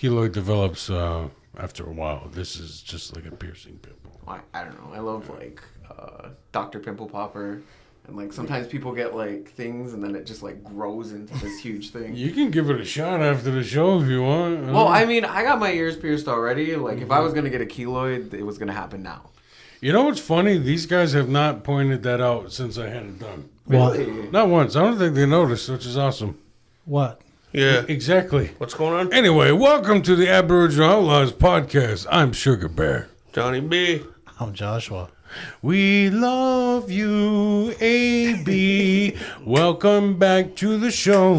keloid develops after a while. This is just like a piercing pimple. I don't know. I love like Dr. Pimple Popper. And like sometimes people get like things and then it just like grows into this huge thing. You can give it a shot after the show if you want. Well, I mean, I got my ears pierced already. Like if I was going to get a keloid, it was going to happen now. You know what's funny? These guys have not pointed that out since I had it done. Really? Not once. I don't think they noticed, which is awesome. What? Yeah. Exactly. What's going on? Anyway, welcome to the Aboriginal Outlaws podcast. I'm Sugar Bear. Johnny B. I'm Joshua. We love you, AB. Welcome back to the show.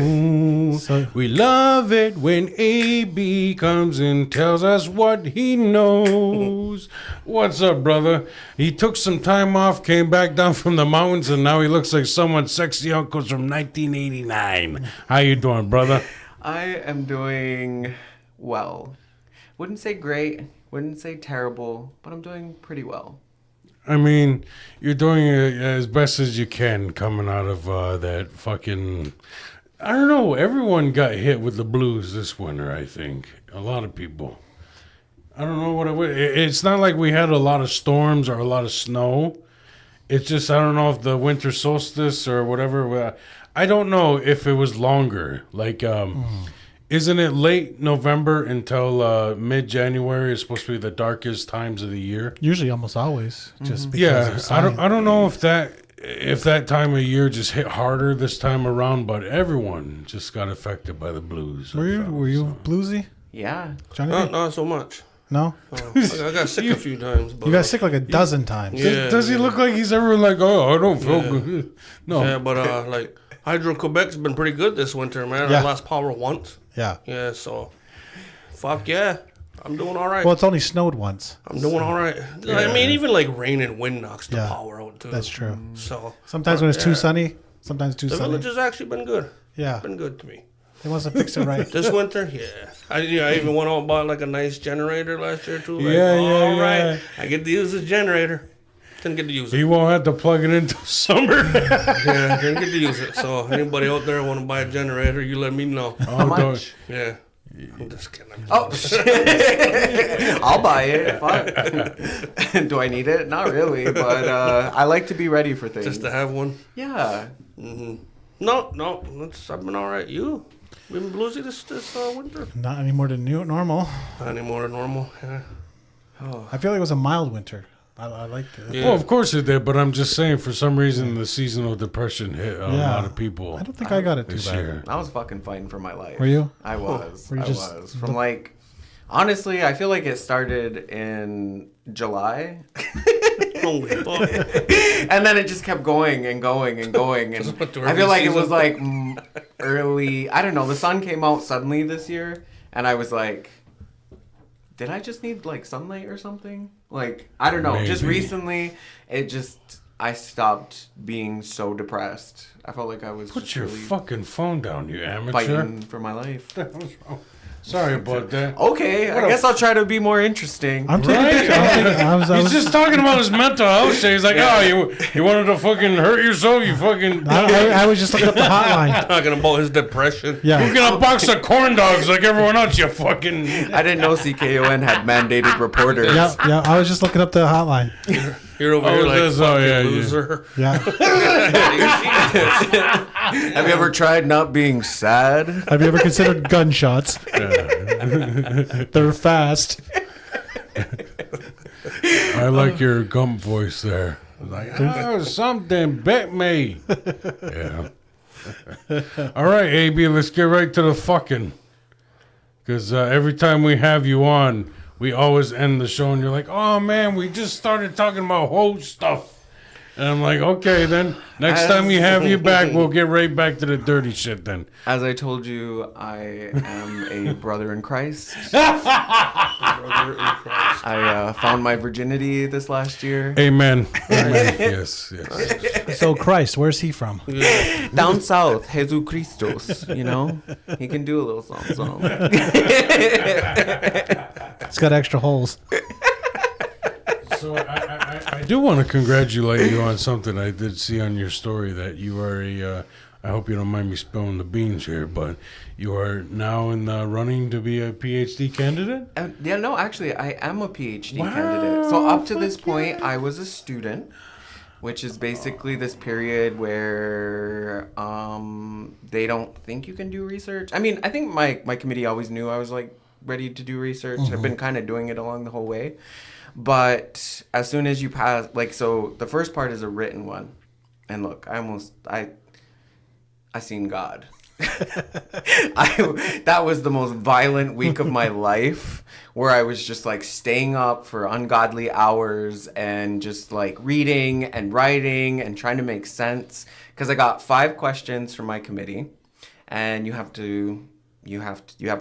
We love it when AB comes and tells us what he knows. What's up, brother? He took some time off, came back down from the mountains, and now he looks like someone's sexy uncles from 1989. How you doing, brother? I am doing well. Wouldn't say great, wouldn't say terrible, but I'm doing pretty well. I mean, you're doing it as best as you can coming out of that fucking... I don't know. Everyone got hit with the blues this winter, I think. A lot of people. I don't know what it was. It's not like we had a lot of storms or a lot of snow. It's just, I don't know if the winter solstice or whatever... I don't know if it was longer. Like, isn't it late November until mid-January is supposed to be the darkest times of the year? Usually, almost always. Just because Yeah, of science. I don't know if that time of year just hit harder this time around, but everyone just got affected by the blues. Were you bluesy, Yeah. Johnny? Not so much. No? I got sick a few times. But You got sick like a dozen times. Yeah. Does he look like he's ever like, oh, I don't feel good? No. Yeah, but like Hydro-Quebec's been pretty good this winter, man. Yeah. I lost power once. Yeah. Yeah, so fuck yeah. I'm doing all right. Well, it's only snowed once. I'm doing all right. I mean, even like rain and wind knocks the power out too. That's true. So Sometimes when it's too sunny, sometimes too the sunny. village has actually been good. Yeah. Been good to me. They must have fixed it right. This winter, yeah. I even went out and bought like a nice generator last year too. Like, Yeah. all right, I get to use this generator. Didn't get to use it. He won't have to plug it until summer. Yeah, didn't get to use it. So anybody out there want to buy a generator, you let me know. How much? Yeah. I'm just kidding. Oh, shit. I'll buy it. Fuck. Do I need it? Not really, but I like to be ready for things. Just to have one. Yeah. No. I've been all right. You been bluesy this winter? Not any more than normal. Not any more than normal. Yeah. I feel like it was a mild winter. I liked it. Yeah. Well, of course it did, but I'm just saying for some reason the seasonal depression hit a lot of people. I don't think I got it too this bad. year. I was fucking fighting for my life. Were you? I was. Were you I just- was. From like, honestly, I feel like it started in July. Holy fuck. And then it just kept going and going and going. And Just went to I feel like it early was like early. I don't know. The sun came out suddenly this year. And I was like, did I just need like sunlight or something? Like, I don't know. Just Maybe. recently, I stopped being so depressed. I felt like I was Put just your really fucking phone down, you amateur. fighting for my life. Sorry about that. Okay, I guess I'll try to be more interesting. I'm taking. I He's just talking about his mental health shit. He's like, you wanted to fucking hurt yourself? You fucking... I was just looking up the hotline. Talking about his depression. Yeah. You're gonna box of corn dogs like everyone else, you fucking... I didn't know CKON had mandated reporters. Yeah. I was just looking up the hotline. You're over here like this- fucking loser. Yeah. Have you ever tried not being sad? Have you ever considered gunshots? They're fast. I like your gum voice there. Like, something bit me. Yeah. All right, AB, let's get right to the fucking. Because every time we have you on, we always end the show and you're like, oh man, we just started talking about whole stuff. And I'm like, okay, then next time we have you back, we'll get right back to the dirty shit then. As I told you, I am a brother in Christ. Brother in Christ. I found my virginity this last year. Amen. Amen. Yes. So Christ, where's he from? Down south, Jesus Christos, you know? He can do a little something. It's got extra holes. So I do want to congratulate you on something I did see on your story, that you are a I hope you don't mind me spilling the beans here, but you are now in the running to be a PhD candidate? Yeah, no, actually, I am a PhD Wow, candidate. So up to this fuck point, yeah. I was a student, which is basically this period where they don't think you can do research. I mean, I think my committee always knew I was like ready to do research. I've been kind of doing it along the whole way. But as soon as you pass, like, so the first part is a written one. And look, I seen God. That was the most violent week of my life, where I was just like staying up for ungodly hours and just like reading and writing and trying to make sense, because I got 5 questions from my committee, and you have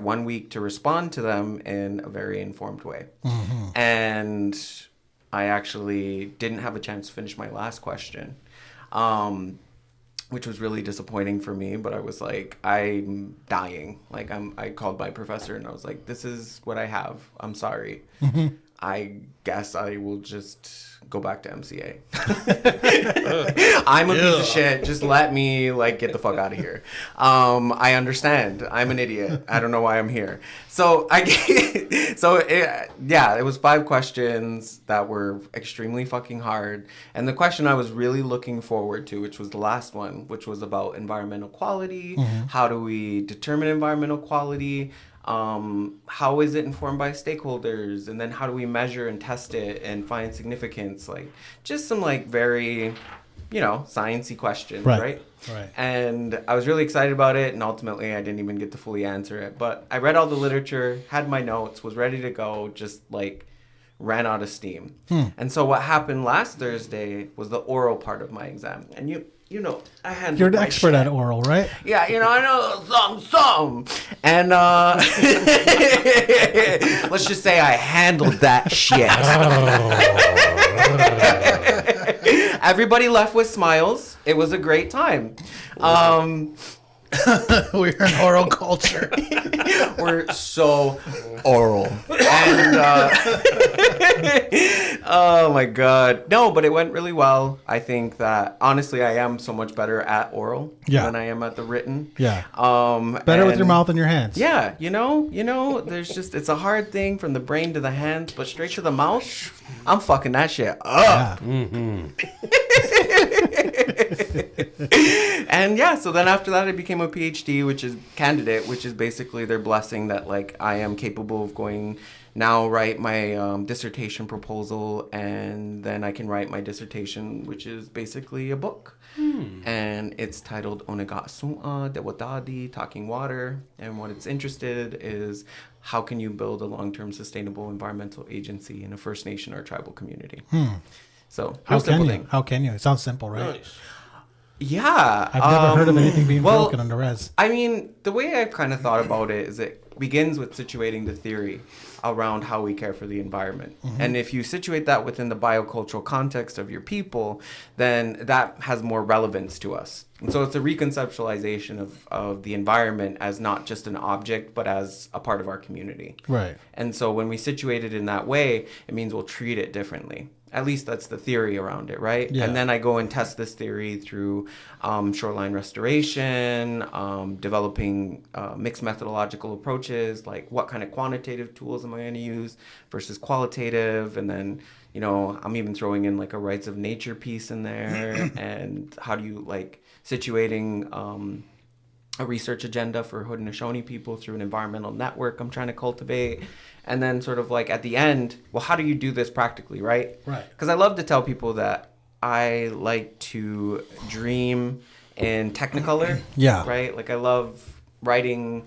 1 week to respond to them in a very informed way. And I actually didn't have a chance to finish my last question, which was really disappointing for me. But I was like, I'm dying. Like, I called my professor and I was like, this is what I have. I'm sorry. I guess I will just go back to MCA. I'm a piece of shit. Just let me like get the fuck out of here. I understand. I'm an idiot. I don't know why I'm here. So it was 5 questions that were extremely fucking hard. And the question I was really looking forward to, which was the last one, which was about environmental quality. How do we determine environmental quality? How is it informed by stakeholders, and then how do we measure and test it and find significance? Like, just some like very, sciencey questions, right? And I was really excited about it, and ultimately I didn't even get to fully answer it. But I read all the literature, had my notes, was ready to go, just like ran out of steam. And so what happened last Thursday was the oral part of my exam, and I handled You're an my expert shit. at oral, right? Yeah, I know some. And let's just say I handled that shit. Everybody left with smiles. It was a great time. We're an oral culture. We're so oral. And oh my god. No, but it went really well. I think that honestly I am so much better at oral than I am at the written. Yeah. Better with your mouth and your hands. Yeah, there's just, it's a hard thing from the brain to the hands, but straight to the mouth, I'm fucking that shit up. Yeah. And yeah, so then after that I became a PhD, which is basically their blessing that like I am capable of going now write my dissertation proposal, and then I can write my dissertation, which is basically a book. And it's titled Onegatsu'a Dewadadi, Talking Water. And what it's interested is how can you build a long-term sustainable environmental agency in a First Nation or tribal community. So How can you? thing. How can you? It sounds simple, right? Nice. Yeah. I've never heard of anything being broken under res. I mean, the way I've kind of thought about it is it begins with situating the theory around how we care for the environment. And if you situate that within the biocultural context of your people, then that has more relevance to us. And so it's a reconceptualization of the environment as not just an object, but as a part of our community. Right. And so when we situate it in that way, it means we'll treat it differently. At least that's the theory around it, right? Yeah. And then I go and test this theory through shoreline restoration, developing mixed methodological approaches, like what kind of quantitative tools am I going to use versus qualitative, and then I'm even throwing in like a rights of nature piece in there, and how do you like situating a research agenda for Haudenosaunee people through an environmental network I'm trying to cultivate. And then sort of like at the end, well, how do you do this practically, right? Right. Because I love to tell people that I like to dream in Technicolor. Yeah. Right? Like I love writing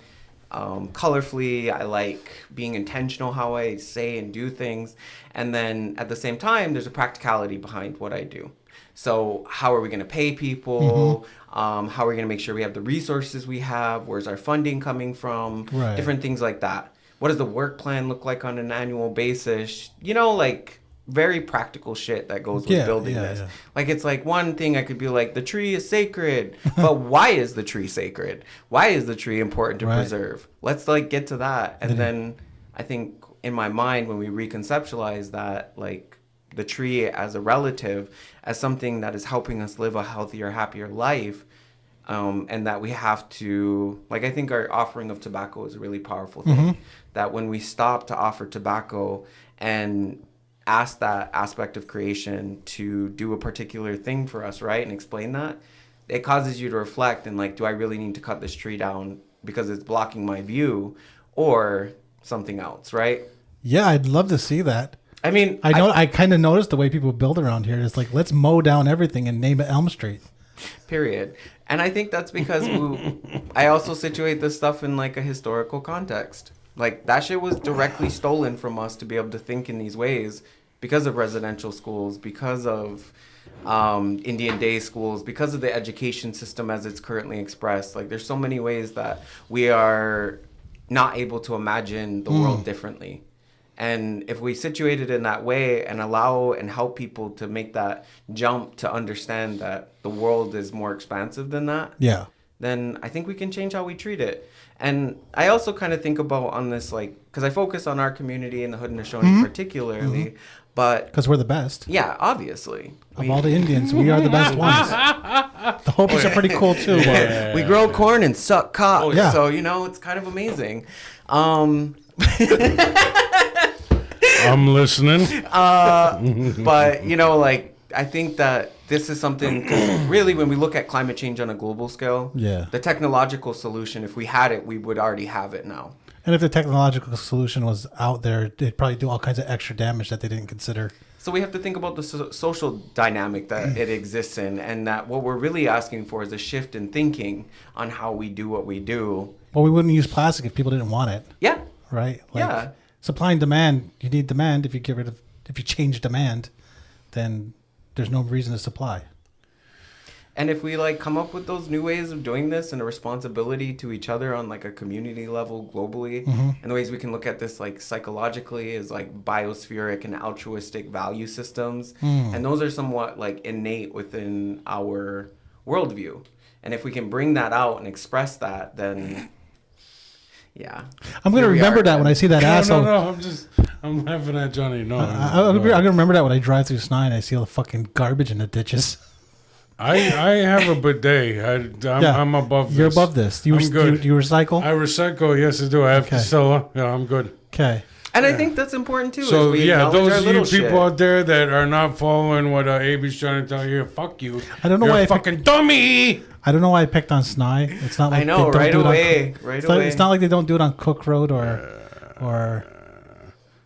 colorfully. I like being intentional how I say and do things. And then at the same time, there's a practicality behind what I do. So how are we going to pay people? How are we going to make sure we have the resources we have? Where's our funding coming from? Right. Different things like that. What does the work plan look like on an annual basis? Like very practical shit that goes with building this. Yeah. Like it's like one thing I could be like, the tree is sacred, but why is the tree sacred? Why is the tree important to preserve? Let's like get to that. And then I think in my mind, when we reconceptualize that, like the tree as a relative, as something that is helping us live a healthier, happier life, and that we have to, like, I think our offering of tobacco is a really powerful thing. That when we stop to offer tobacco and ask that aspect of creation to do a particular thing for us, right, and explain that, it causes you to reflect and, like, do I really need to cut this tree down because it's blocking my view, or something else, right? Yeah, I'd love to see that. I mean, I kind of noticed the way people build around here. It's like, let's mow down everything and name it Elm Street. Period. And I think that's because I also situate this stuff in, like, a historical context. Like, that shit was directly stolen from us to be able to think in these ways because of residential schools, because of Indian day schools, because of the education system as it's currently expressed. Like, there's so many ways that we are not able to imagine the world differently. And if we situate it in that way and allow and help people to make that jump to understand that the world is more expansive than that, then I think we can change how we treat it. And I also kind of think about on this, like, because I focus on our community and the Haudenosaunee particularly, but... Because we're the best. Yeah, obviously. Of all the Indians, we are the best ones. The Hopis are pretty cool, too. We grow corn and suck cock. Yeah. So, you know, it's kind of amazing. I'm listening. But, you know, like, I think that this is something, because really when we look at climate change on a global scale, the technological solution, if we had it, we would already have it now. And if the technological solution was out there, it'd probably do all kinds of extra damage that they didn't consider. So we have to think about the social dynamic that it exists in, and that what we're really asking for is a shift in thinking on how we do what we do. Well, we wouldn't use plastic if people didn't want it. Yeah. Right? Yeah. Supply and demand, you need demand. If you change demand, then there's no reason to supply. And if we, like, come up with those new ways of doing this and a responsibility to each other on, like, a community level globally, and the ways we can look at this, like, psychologically as, like, biospheric and altruistic value systems, and those are somewhat, like, innate within our worldview. And if we can bring that out and express that, then... Yeah. I'm going to remember that when I see that asshole. No, I'm laughing at Johnny. No. I'm going to remember that when I drive through Snai and I see all the fucking garbage in the ditches. I have a bidet. I'm above this. You're above this. I'm good. You recycle? I recycle. Yes, I do. I have Okay. Casella. Yeah, I'm good. Okay. And I think that's important too. So, is we yeah, acknowledge our those little you people shit. out there that are not following what AB's trying to tell you, fuck you. I don't know You're why a fucking dummy. I don't know why I picked on Snai. It's not like I know, they don't right do it away. It's not like they don't do it on Cook Road or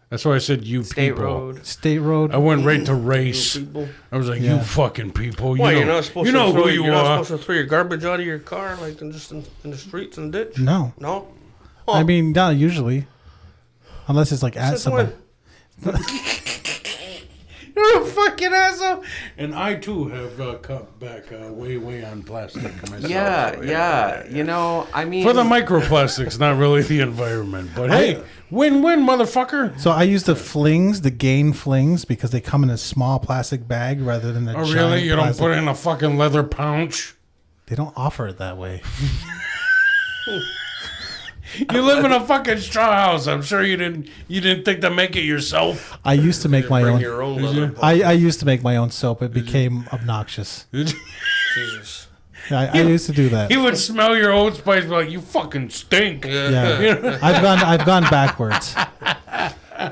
That's why I said you State people. Road. State Road. I went right to race. People. I was like, Yeah. you fucking people. Why, you you're know, not supposed you to know throw, who you you're not are. supposed to throw your garbage out of your car, like in the streets and ditch? No. No? I mean, not usually. Unless it's like at Since somebody. when? You're a fucking asshole. And I too have cut back way on plastic myself. Yeah, So, yeah. You know, I mean... For the microplastics, not really the environment. But hey, win-win, motherfucker. So I use the Gain flings because they come in a small plastic bag rather than a Oh, giant really? You don't plastic. put it in a fucking leather pouch? They don't offer it that way. You live in a fucking straw house. I'm sure you didn't think to make it yourself. I used to make my Bring own. your own leather. I used to make my own soap. It became obnoxious. Jesus. I used to do that. He would smell your Old Spice and be like, you fucking stink. Yeah, I've gone backwards.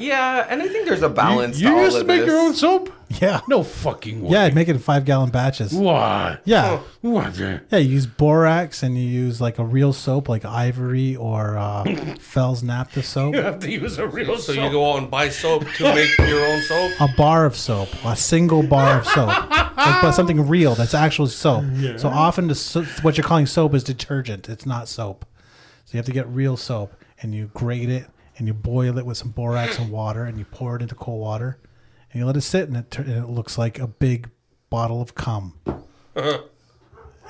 Yeah, and I think there's a balance You to all used to of make this. your own soap? Yeah, No fucking way. yeah. I'd make it in 5-gallon batches. What? Yeah, What? yeah. You use borax and you use like a real soap, like Ivory or Fell's Naphtha soap. You have to use a real So soap. you go out and buy soap to make your own soap? A bar of soap, a single bar of soap, but something real that's actual soap. So often what you're calling soap is detergent. It's not soap. So you have to get real soap and you grate it and you boil it with some borax and water and you pour it into cold water and you let it sit and it looks like a big bottle of cum.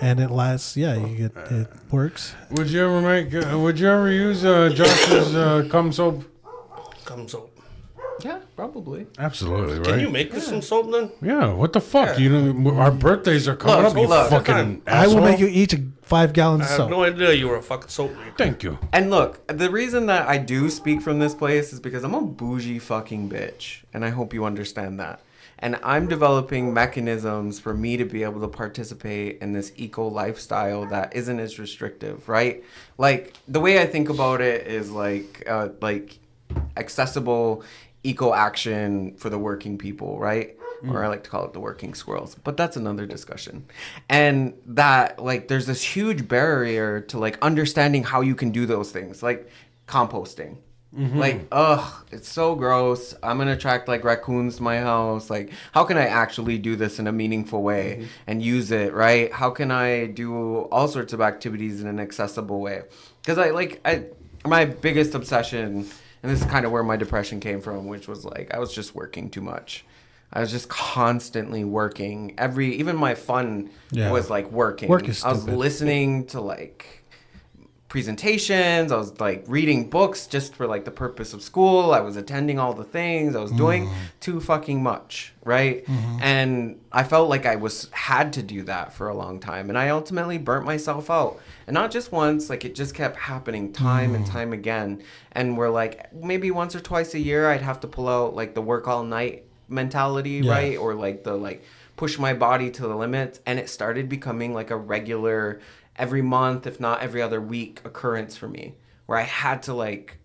And it lasts. Yeah, it works. Would you ever use Josh's cum soap? Cum soap. Yeah, probably. Absolutely, right? Can you make us some soap then? Yeah, what the fuck? You know, our birthdays are coming Look, up, you look. fucking I asshole. will make you each 5 gallons I of have soap. no idea you were a fucking soap maker. Thank you. And look, the reason that I do speak from this place is because I'm a bougie fucking bitch. And I hope you understand that. And I'm developing mechanisms for me to be able to participate in this eco lifestyle that isn't as restrictive, right? Like the way I think about it is like accessible eco action for the working people, right? Or I like to call it the working squirrels, but that's another discussion. And that like there's this huge barrier to like understanding how you can do those things, like composting. Like, it's so gross. I'm gonna attract like raccoons to my house. Like, how can I actually do this in a meaningful way and use it, right? How can I do all sorts of activities in an accessible way? Because my biggest obsession, and this is kind of where my depression came from, which was like I was just working too much. I was just constantly working. Even my fun was like working. Work is I was stupid. listening to like presentations. I was like reading books just for like the purpose of school. I was attending all the things. I was doing too fucking much, right? And I felt like I had to do that for a long time. And I ultimately burnt myself out. And not just once, like it just kept happening time and time again. And we're like maybe once or twice a year I'd have to pull out like the work all night mentality, right? Or like the like push my body to the limits. And it started becoming like a regular every month, if not every other week occurrence for me, where I had to like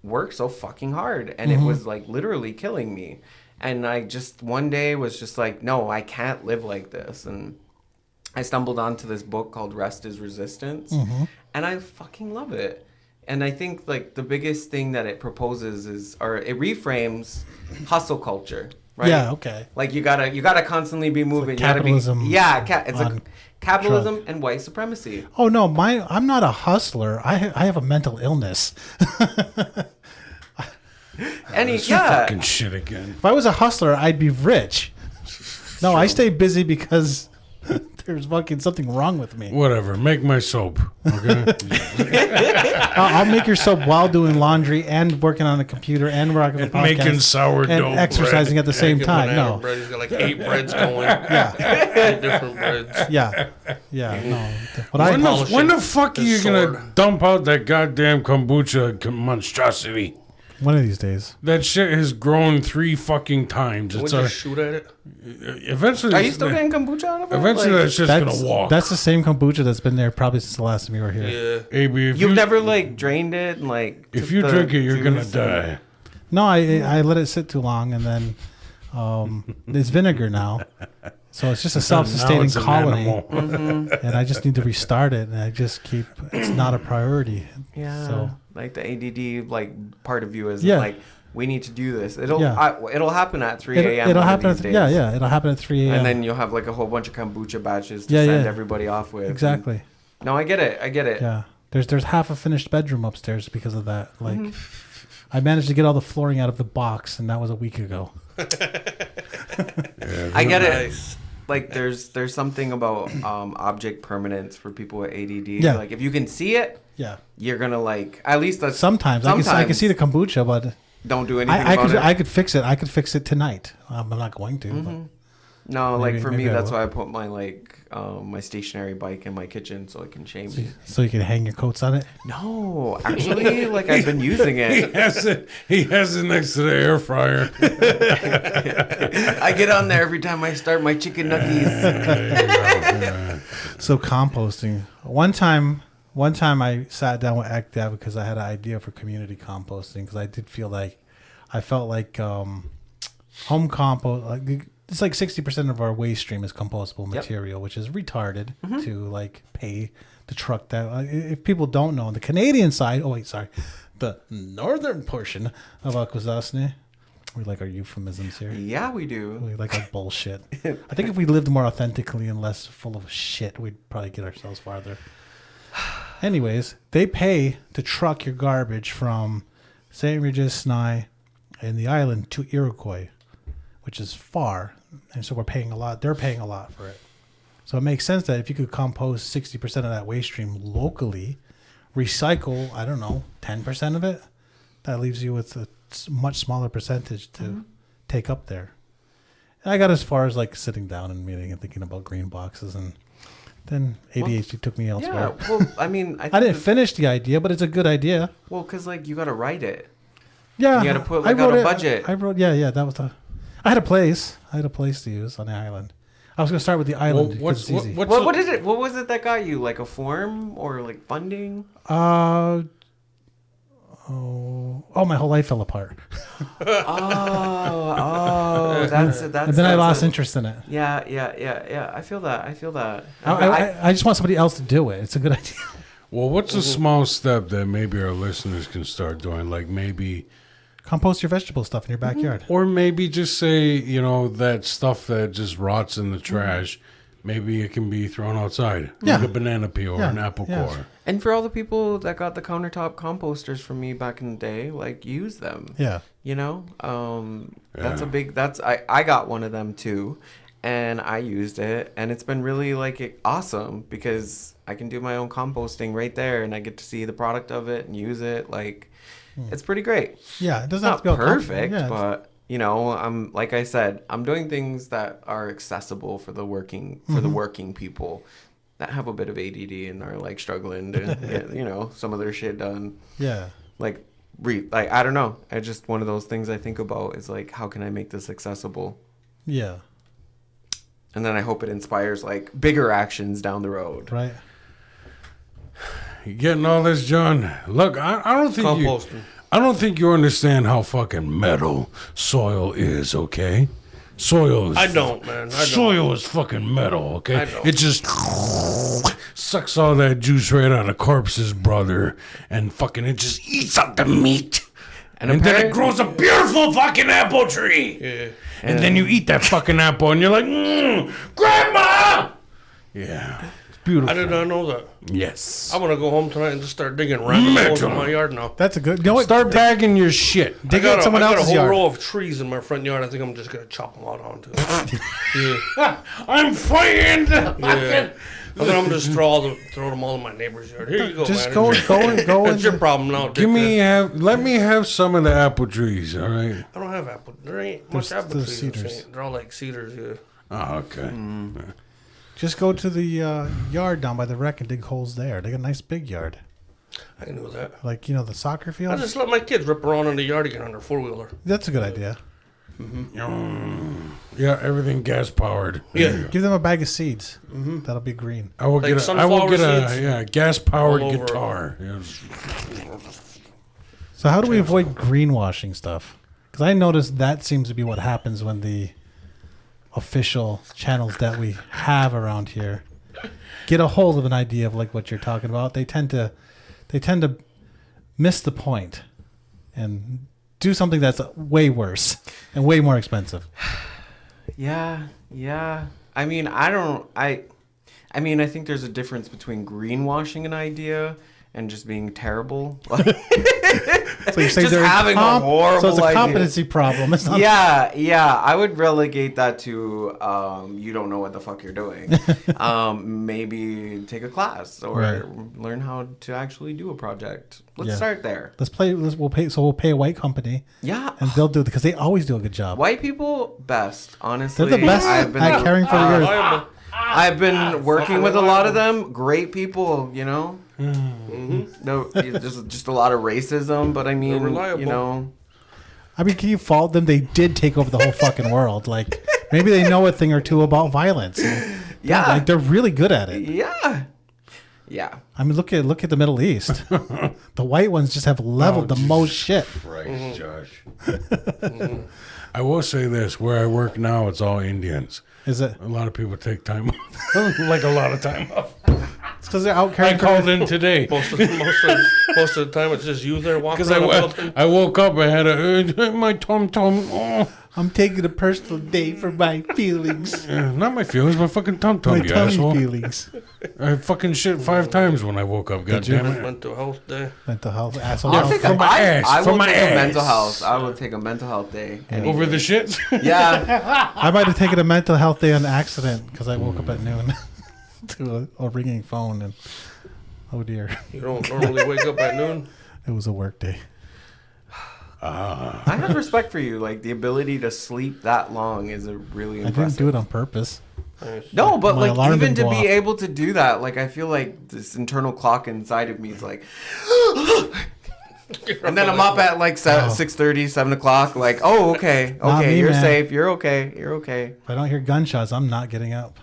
work so fucking hard, and it was like literally killing me. And I just one day was just like, no, I can't live like this. And I stumbled onto this book called Rest is Resistance, and I fucking love it. And I think like the biggest thing that it proposes is, or it reframes hustle culture, right? Yeah, okay. Like you gotta constantly be moving. capitalism You gotta be, it's on like capitalism and white supremacy. Oh no, I'm not a hustler. I have a mental illness. Fucking shit again. If I was a hustler, I'd be rich. No, I stay busy because there's fucking something wrong with me. Whatever. Make my soap. Okay. I'll make your soap while doing laundry and working on a computer and working on a podcast Making sourdough and exercising at the same time. No. Bread. He's got like 8 breads going. Yeah. 8 different breads. Yeah. No. But When the fuck are you the gonna sword. dump out that goddamn kombucha monstrosity? one of these days. That shit has grown 3 fucking times. Would It's you shoot at it? eventually. Are you still getting kombucha out of it? Eventually, Like, that shit's gonna walk. That's the same kombucha that's been there probably since the last time you were here. Yeah. AB, if you've you, never like drained it and like. if took you the drink it, you're gonna juice die. No, I let it sit too long, and then it's vinegar now. So it's just a Now self-sustaining it's an colony, animal. and I just need to restart it, and I just keep. It's not a priority. Yeah. So Like the ADD like part of you is Yeah. like we need to do this. It'll Yeah. it'll happen at 3 a.m. it'll one of happen. these days. It'll happen at 3 a.m. And then you'll have like a whole bunch of kombucha batches to Yeah, send yeah. everybody off with. exactly. No, I get it. Yeah. There's half a finished bedroom upstairs because of that. Like, I managed to get all the flooring out of the box, and that was a week ago. I get it. Nice. Like there's something about object permanence for people with ADD. Yeah. Like if you can see it, Yeah. you're gonna like at least that's Sometimes I can see the kombucha, but don't do anything I about could it. I could fix it. I could fix it tonight. I'm not going to. But. No, like for me, maybe I that's will. why I put my like my stationary bike in my kitchen so it can change. So you can hang your coats on it. No, actually, like I've been using it. He has it next to the air fryer. I get on there every time I start my chicken nuggets. So composting. One time I sat down with ACDAB because I had an idea for community composting because I felt like home compost. Like, it's like 60% of our waste stream is compostable material, which is retarded to like pay the truck that. If people don't know, on the Canadian side, the northern portion of Akwesasne, we like our euphemisms here. Yeah, we do. We like our bullshit. I think if we lived more authentically and less full of shit, we'd probably get ourselves farther. Anyways, they pay to truck your garbage from St. Regis, Snai, and the island to Iroquois, which is far. And so we're paying a lot. They're paying a lot for it. So it makes sense that if you could compost 60% of that waste stream locally, recycle, 10% of it, that leaves you with a much smaller percentage to take up there. And I got as far as like sitting down and meeting and thinking about green boxes, and then ADHD took me elsewhere. Yeah, well, I mean, I didn't finish the idea, but it's a good idea. Well, because like you got to write it. Yeah, You gotta put, I like, wrote out a it- budget. I wrote, yeah, that was I had a place to use on the island. I was going to start with the island. Well, because it's easy. What is it? What was it that got you? Like a form or like funding? My whole life fell apart. That's. And then I lost interest in it. Yeah. I feel that. I just want somebody else to do it. It's a good idea. Well, what's a small step that maybe our listeners can start doing? Like maybe Compost your vegetable stuff in your backyard. Or maybe just say, that stuff that just rots in the trash, maybe it can be thrown outside. Yeah. Like a banana peel or an apple Yeah. core. And for all the people that got the countertop composters from me back in the day, like use them. Yeah. That's a big, I got one of them too. And I used it, and it's been really awesome because I can do my own composting right there, and I get to see the product of it and use it. It's pretty great. Yeah, it doesn't It's have to not be perfect, yeah, but I'm like I said, I'm doing things that are accessible for the working people that have a bit of ADD and are struggling to get some of their shit done. Yeah. I don't know. It's just one of those things I think about is how can I make this accessible? Yeah. And then I hope it inspires bigger actions down the road. Right. You getting all this, John? Look, I don't think I don't think you understand how fucking metal soil is. Okay, soil is. I don't, man. Soil is fucking metal. Okay, I don't. it just sucks all that juice right out of corpses, brother, and fucking it just eats up the meat, and then it grows a beautiful fucking apple tree. Yeah. And then you eat that fucking apple, and you're like, Grandma. Yeah. Beautiful. I did not know that. Yes. I'm gonna go home tonight and just start digging random holes in my yard now. That's a good. You know what? Start bagging your shit. I Dig got out someone I got a else's whole yard. row of trees in my front yard. I think I'm just gonna chop them out onto. Yeah. I'm fighting. Yeah. And then I'm just throw them all in my neighbor's yard. Here you go, Just man. go and That's your problem now. Let me have some of the apple trees. All right. I don't have apple. There ain't much apple the trees. in cedars. St. They're all like cedars. Yeah. Oh, okay. Just go to the yard down by the wreck and dig holes there. They got a nice big yard. I can do that. The soccer I field. just let my kids rip around in the yard again on their 4-wheeler. That's a good idea. Yeah, everything gas powered. Yeah. Give them a bag of seeds. That'll be green. I will Like get a sunflower gas powered all over. guitar. Yeah. So how do we avoid greenwashing stuff? Because I noticed that seems to be what happens when the official channels that we have around here get a hold of an idea of what you're talking about. They tend to miss the point and do something that's way worse and way more expensive. Yeah. I mean, I think there's a difference between greenwashing an idea and just being terrible. So you're saying Just having a horrible So it's a idea. competency problem. It's not Yeah. I would relegate that to you don't know what the fuck you're doing. Maybe take a class or learn how to actually do a project. Let's start there. We'll pay a white company. Yeah. And they'll do it because they always do a good job. White people, best. Honestly, They're the best at caring for the earth. I've been working with a lot of them. Great people, No, there's just a lot of racism, but I mean, reliable. I mean, can you fault them? They did take over the whole fucking world. Maybe they know a thing or two about violence. Yeah. They're really good at it. Yeah. I mean, look at the Middle East. The white ones just have leveled the most shit. Christ, Josh. I will say this: where I work now, it's all Indians. Is it? A lot of people take time off, a lot of time off. It's because they're out I carrying. called in today Most of the time, it's just you there walking because around the building. I woke up. I had my tum. Oh. I'm taking a personal day for my feelings. Not my feelings, my fucking tum, My you tummy asshole. feelings. I fucking shit 5 times when I woke up. God damn it. Mental health day. Mental health asshole. I'll take for my ass, I for will my take ass. a mental health. I will take a mental health day. Over the shit? Yeah. I might have taken a mental health day on accident because I woke up at noon to a ringing phone and oh dear, You don't normally wake up at noon. it was a work day. I have respect for you. The ability to sleep that long is a really I impressive. didn't do it on purpose. No, but My alarm even didn't to go be off. able to do that, I feel like this internal clock inside of me is And then I'm up at like 6:30, 7 o'clock. Like, oh, okay, Not me, you're man. safe. You're okay. You're okay. If I don't hear gunshots, I'm not getting up.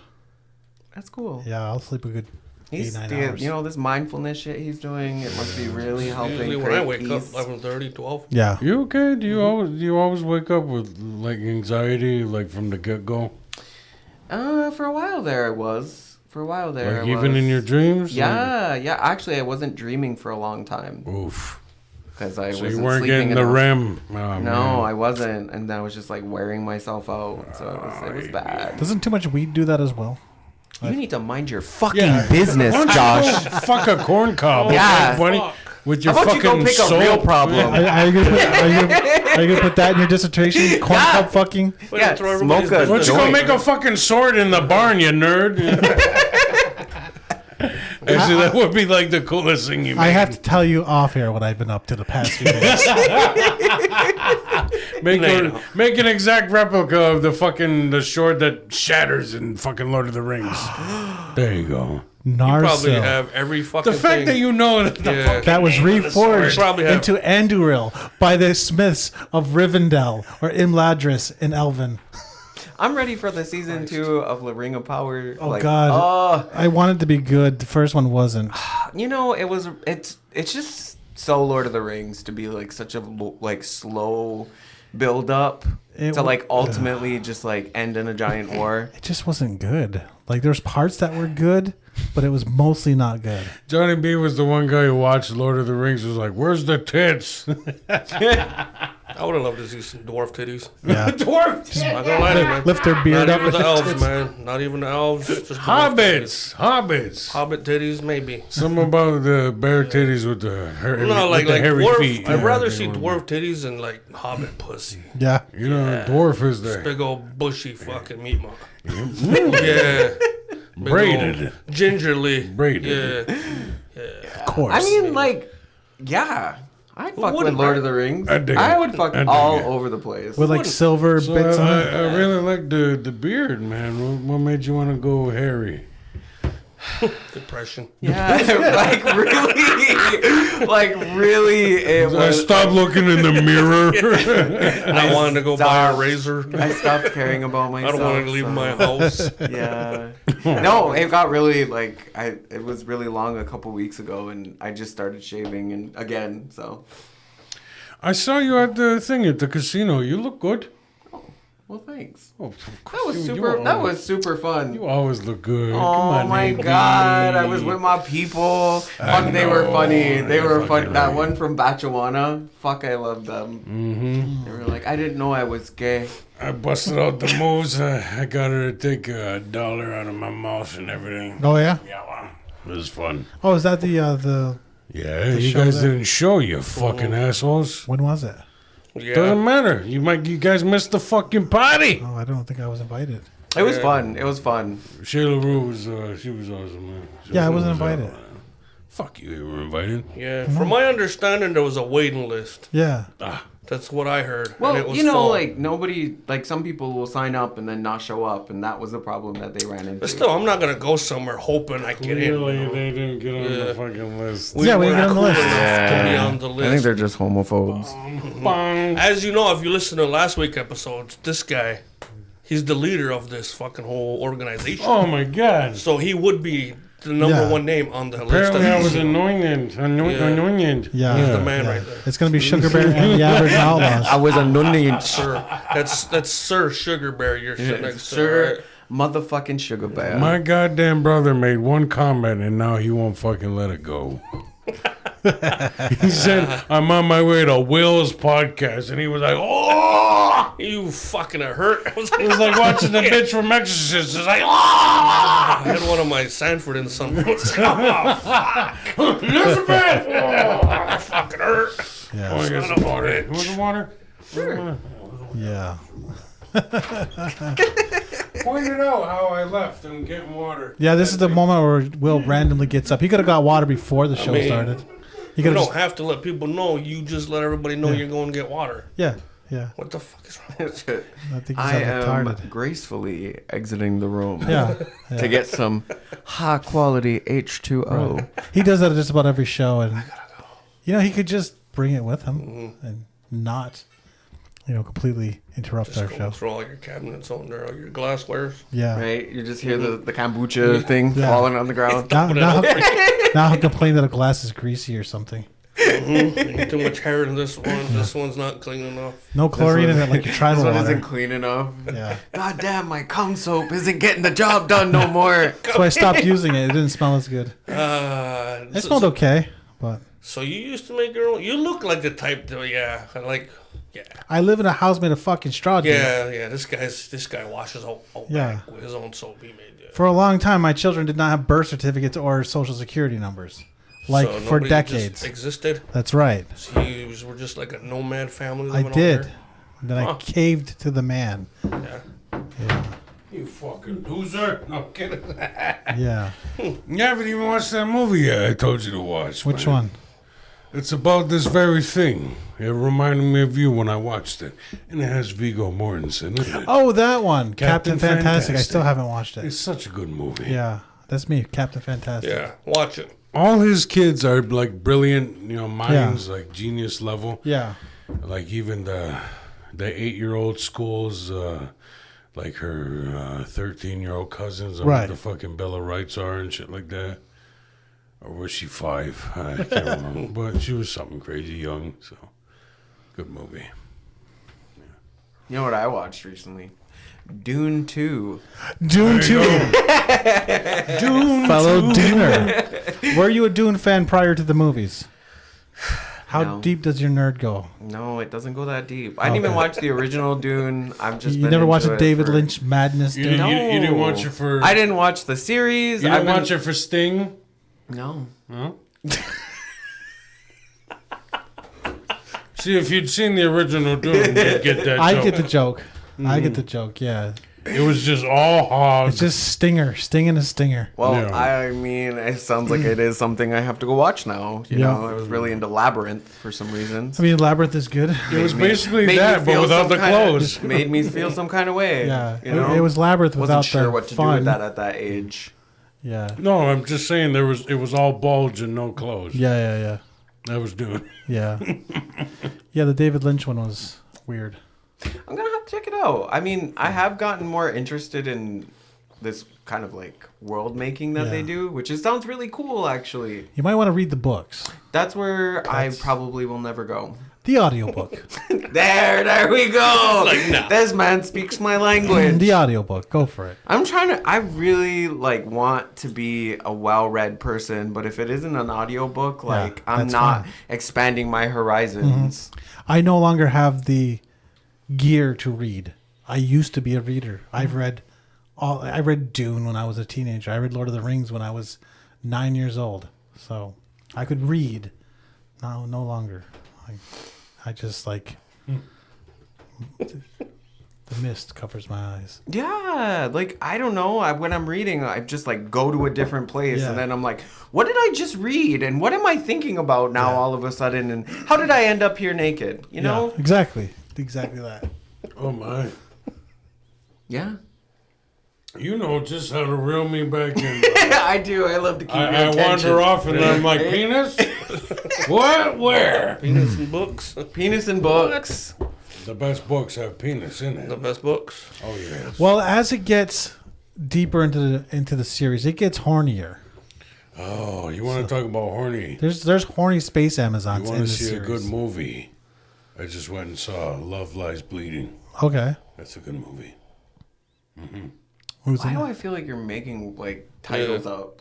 That's cool. Yeah, I'll sleep a good 8-9 hours. You know, this mindfulness shit he's doing, it must be really helping Usually when create I wake peace. up, 11:30, 12. Yeah. You okay? Do you always wake up with like anxiety, like from the get go? For a while there, I was. For a while there, Like even in your dreams? Yeah. Actually, I wasn't dreaming for a long time Like, oof. because I So wasn't you weren't sleeping getting the enough. REM. Oh, No, man. I wasn't, and I was just like wearing myself out. So it was bad. Doesn't too much weed do that as well? You need to mind your fucking Yeah. business, Why don't you Josh. go fuck a corn cob. Yeah. buddy, with your How about you fucking go pick soap. a real problem? Are you gonna put that in your dissertation? Corn Yeah. cup fucking? Yeah, Throw everybody's smoke a Why don't you go joint. make a fucking sword in the barn, you nerd? Actually, that would be like the coolest thing you I made. have to tell you off air what I've been up to the past few days. Make an exact replica of the sword that shatters in fucking Lord of the Rings. There you go. You probably Narsil. have every fucking The fact thing. that you know that the Yeah. fucking That was name of the reforged sword. Probably have- into Anduril by the Smiths of Rivendell or Imladris in Elven. I'm ready for the season 2 of The Ring of Power. Oh, God. I wanted to be good. The first one wasn't. You know, it's just so Lord of the Rings to be like such a like slow build up It to wa- like ultimately just like end in a giant war. It just wasn't good. Like there's parts that were good, but it was mostly not good. Johnny B was the one guy who watched Lord of the Rings. Was like, "Where's the tits?" I would have loved to see some dwarf titties. Yeah. Dwarf Not gonna lie to you, man. Lift their beard Not up. even the with elves, tits. man. Not even the elves. Just dwarf titties. Hobbits. Hobbit titties, maybe. Something about the bare titties with the hairy, No, like with the hairy dwarf. feet. I'd Yeah, rather they see were- dwarf titties than like hobbit pussy. Yeah. You know, dwarf is Just there. big old bushy fucking meat mouth. Yeah. Big Braided. old gingerly. Braided. Yeah. Of course. I mean, like, yeah, I'd fuck with wouldn't, Lord right? of the Rings. I dig I it. would fuck I dig all it. over the place. with like silver So bits on I, it. I really like the beard, man. What made you want to go hairy? Depression. yeah, like really, it I was. stopped looking in the mirror. I wanted to go buy a stopped. razor. I stopped caring about I myself. don't want to leave so- my house. Yeah. No, it got really like it was really long a couple weeks ago, and I just started shaving and again. So, I saw you at the thing at the casino. You look good. well, thanks. Oh, of That course was you super. always- That was super fun. You always look good. Come Oh on, my AB. god! I was with my people. Fuck, they were know. funny. They I were fucking fun. That like one from Bachawana. Fuck, I loved them. Mm-hmm. They were like, I didn't know I was gay. I busted out the moves. I got her to take $1 out of my mouth and everything. Oh yeah. Yeah, well, it was fun. Oh, is that the Yeah, The you show guys that- didn't show, you fucking assholes. when was it? Yeah. Doesn't matter. You guys missed the fucking party. Oh, I don't think I was invited. It was Yeah. fun. It was fun. Shayla Rue was she was awesome, man. Yeah, I wasn't She was, invited. Fuck you were invited. Yeah. From my understanding, there was a waiting list. Yeah. That's what I heard. and it Well, was you know, full. like nobody, like some people will sign up and then not show up, and that was the problem that they ran into. But still, I'm not gonna go somewhere hoping I get in. Clearly, You know? they didn't get on Yeah. the fucking list. Yeah, we weren't got on the cool list. enough to be on the list. I think they're just homophobes. Bang. As you know, if you listen to last week's episodes, this guy, he's the leader of this fucking whole organization. Oh my god. So he would be the number Yeah. one name on the list. Apparently, I was Yeah. anointed. Anointed. Yeah. He's the man right there. It's gonna be Sugar Bear and the Aboriginal Outlaws. I was a nunny. Sir, that's Sir Sugar Bear. You're sitting next to. Sugar, Right? motherfucking sugar bear. My goddamn brother made one comment and now he won't fucking let it go. He said, I'm on my way to Will's podcast. And he was like, oh! You fucking it hurt. I was It was like watching the bitch from Exorcist. It's like, oh! I had one of my Sanford and Son. Elizabeth! Oh, fucking hurt. Yeah. Oh, I got some water. You want some water? Sure. Yeah. Point it out how I left and getting water. Yeah, this is the moment where Will randomly gets up. He could have got water before the show mean, started. He You could have don't just, have to let people know. You just let everybody know you're going to get water. yeah, yeah. What the fuck is wrong with you? I think he's I am retarded. gracefully exiting the room Yeah, to yeah. get some high quality H2O. He does that at just about every show, and you know he could just bring it with him and not, completely interrupt our Just show. go through all your cabinets on there, all your glasswares. Yeah. Right? You just hear the kombucha thing falling on the ground. Now he'll complain that a glass is greasy or something. Too much hair in this one. This one's not clean enough. No chlorine in it like your tribal This one water. isn't clean enough. Yeah. God damn, my cum soap isn't getting the job done no more. So I stopped using it. It didn't smell as good. It smelled okay, but So you used to make your own. You look like the type to yeah. I live in a house made of fucking straw. Dude. Yeah. This guy washes all back with his own soap he made. Yeah. For a long time, my children did not have birth certificates or social security numbers, like So for nobody decades. just existed. That's right. So you were just like a nomad family. I Living did. Out there? Then I caved to the man. Yeah. You fucking loser. No kidding. Yeah. You haven't even watched that movie yet I told you to watch. Which man. one? It's about this very thing. It reminded me of you when I watched it. And it has Viggo Mortensen in it. Oh, that one. Captain Fantastic. I Fantastic. still haven't watched it. It's such a good movie. Yeah. That's me, Captain Fantastic. Yeah. Watch it. All his kids are like brilliant, minds, like genius level. Yeah. Like even the 8-year-old schools, like her 13-year-old cousins, and Right. what the fucking Bill of Rights are and shit like that. Or was she 5? I can't remember. But she was something crazy young, so good movie. You know what I watched recently? Dune 2. Dune 2. Dune Fellow 2. Duner. Were you a Dune fan prior to the movies? How No. deep does your nerd go? No, it doesn't go that deep. I didn't even watch the original Dune. I've just You been never into watched a it David for- Lynch madness, You dude? didn't, you didn't watch it for... I didn't watch the series. You I've didn't been- watch it for Sting? No. Huh? See, if you'd seen the original Dune, you'd get that I joke. get the joke. I get the joke, yeah. It was just all hog. It's just stinger. Stinging a stinger. Well, Yeah. I mean, it sounds like it is something I have to go watch now. You Yeah. know, I was really into Labyrinth for some reasons. I mean, Labyrinth is good. It was Made me- basically made me that, but feel without some the kinda- clothes. Made me feel some kind of way. Yeah. You know? It was Labyrinth without Wasn't sure the what to do fun. with that at that age. Yeah. No, I'm just saying it was all bulge and no clothes. Yeah. That was Dune. Yeah. Yeah, the David Lynch one was weird. I'm gonna have to check it out. I mean, I have gotten more interested in this kind of like world making that they Yeah. do, which sounds really cool. Actually, You might want to read the books. that's where I probably will never go. The audiobook. There we go. Like, nah. This man speaks my language. The audiobook. Go for it. I really like want to be a well-read person, but if it isn't an audiobook, like I'm that's not fine. expanding my horizons. I no longer have the gear to read. I used to be a reader. I read Dune when I was a teenager. I read Lord of the Rings when I was 9 years old. So I could read. No longer. I just like the mist covers my eyes. Yeah, like I don't know. When I'm reading, I just like go to a different place, Yeah. and then I'm like, "What did I just read? And what am I thinking about now? All of a sudden, and how did I end up here naked? You know? Yeah, exactly that. Oh my. Yeah, You know just how to reel me back in. I do. I love to keep your I attention. wander off and I'm like, penis? What? Where? Penis and books. Penis and books. The best books have penis in The it. best books. Oh, yeah. Well, as it gets deeper into the series, it gets hornier. Oh, you want to talk about horny? There's horny space You Amazons want in to the see series. a good movie? I just went and saw Love Lies Bleeding. Okay. That's a good movie. Who's Why in do it? I feel like you're making like titles up?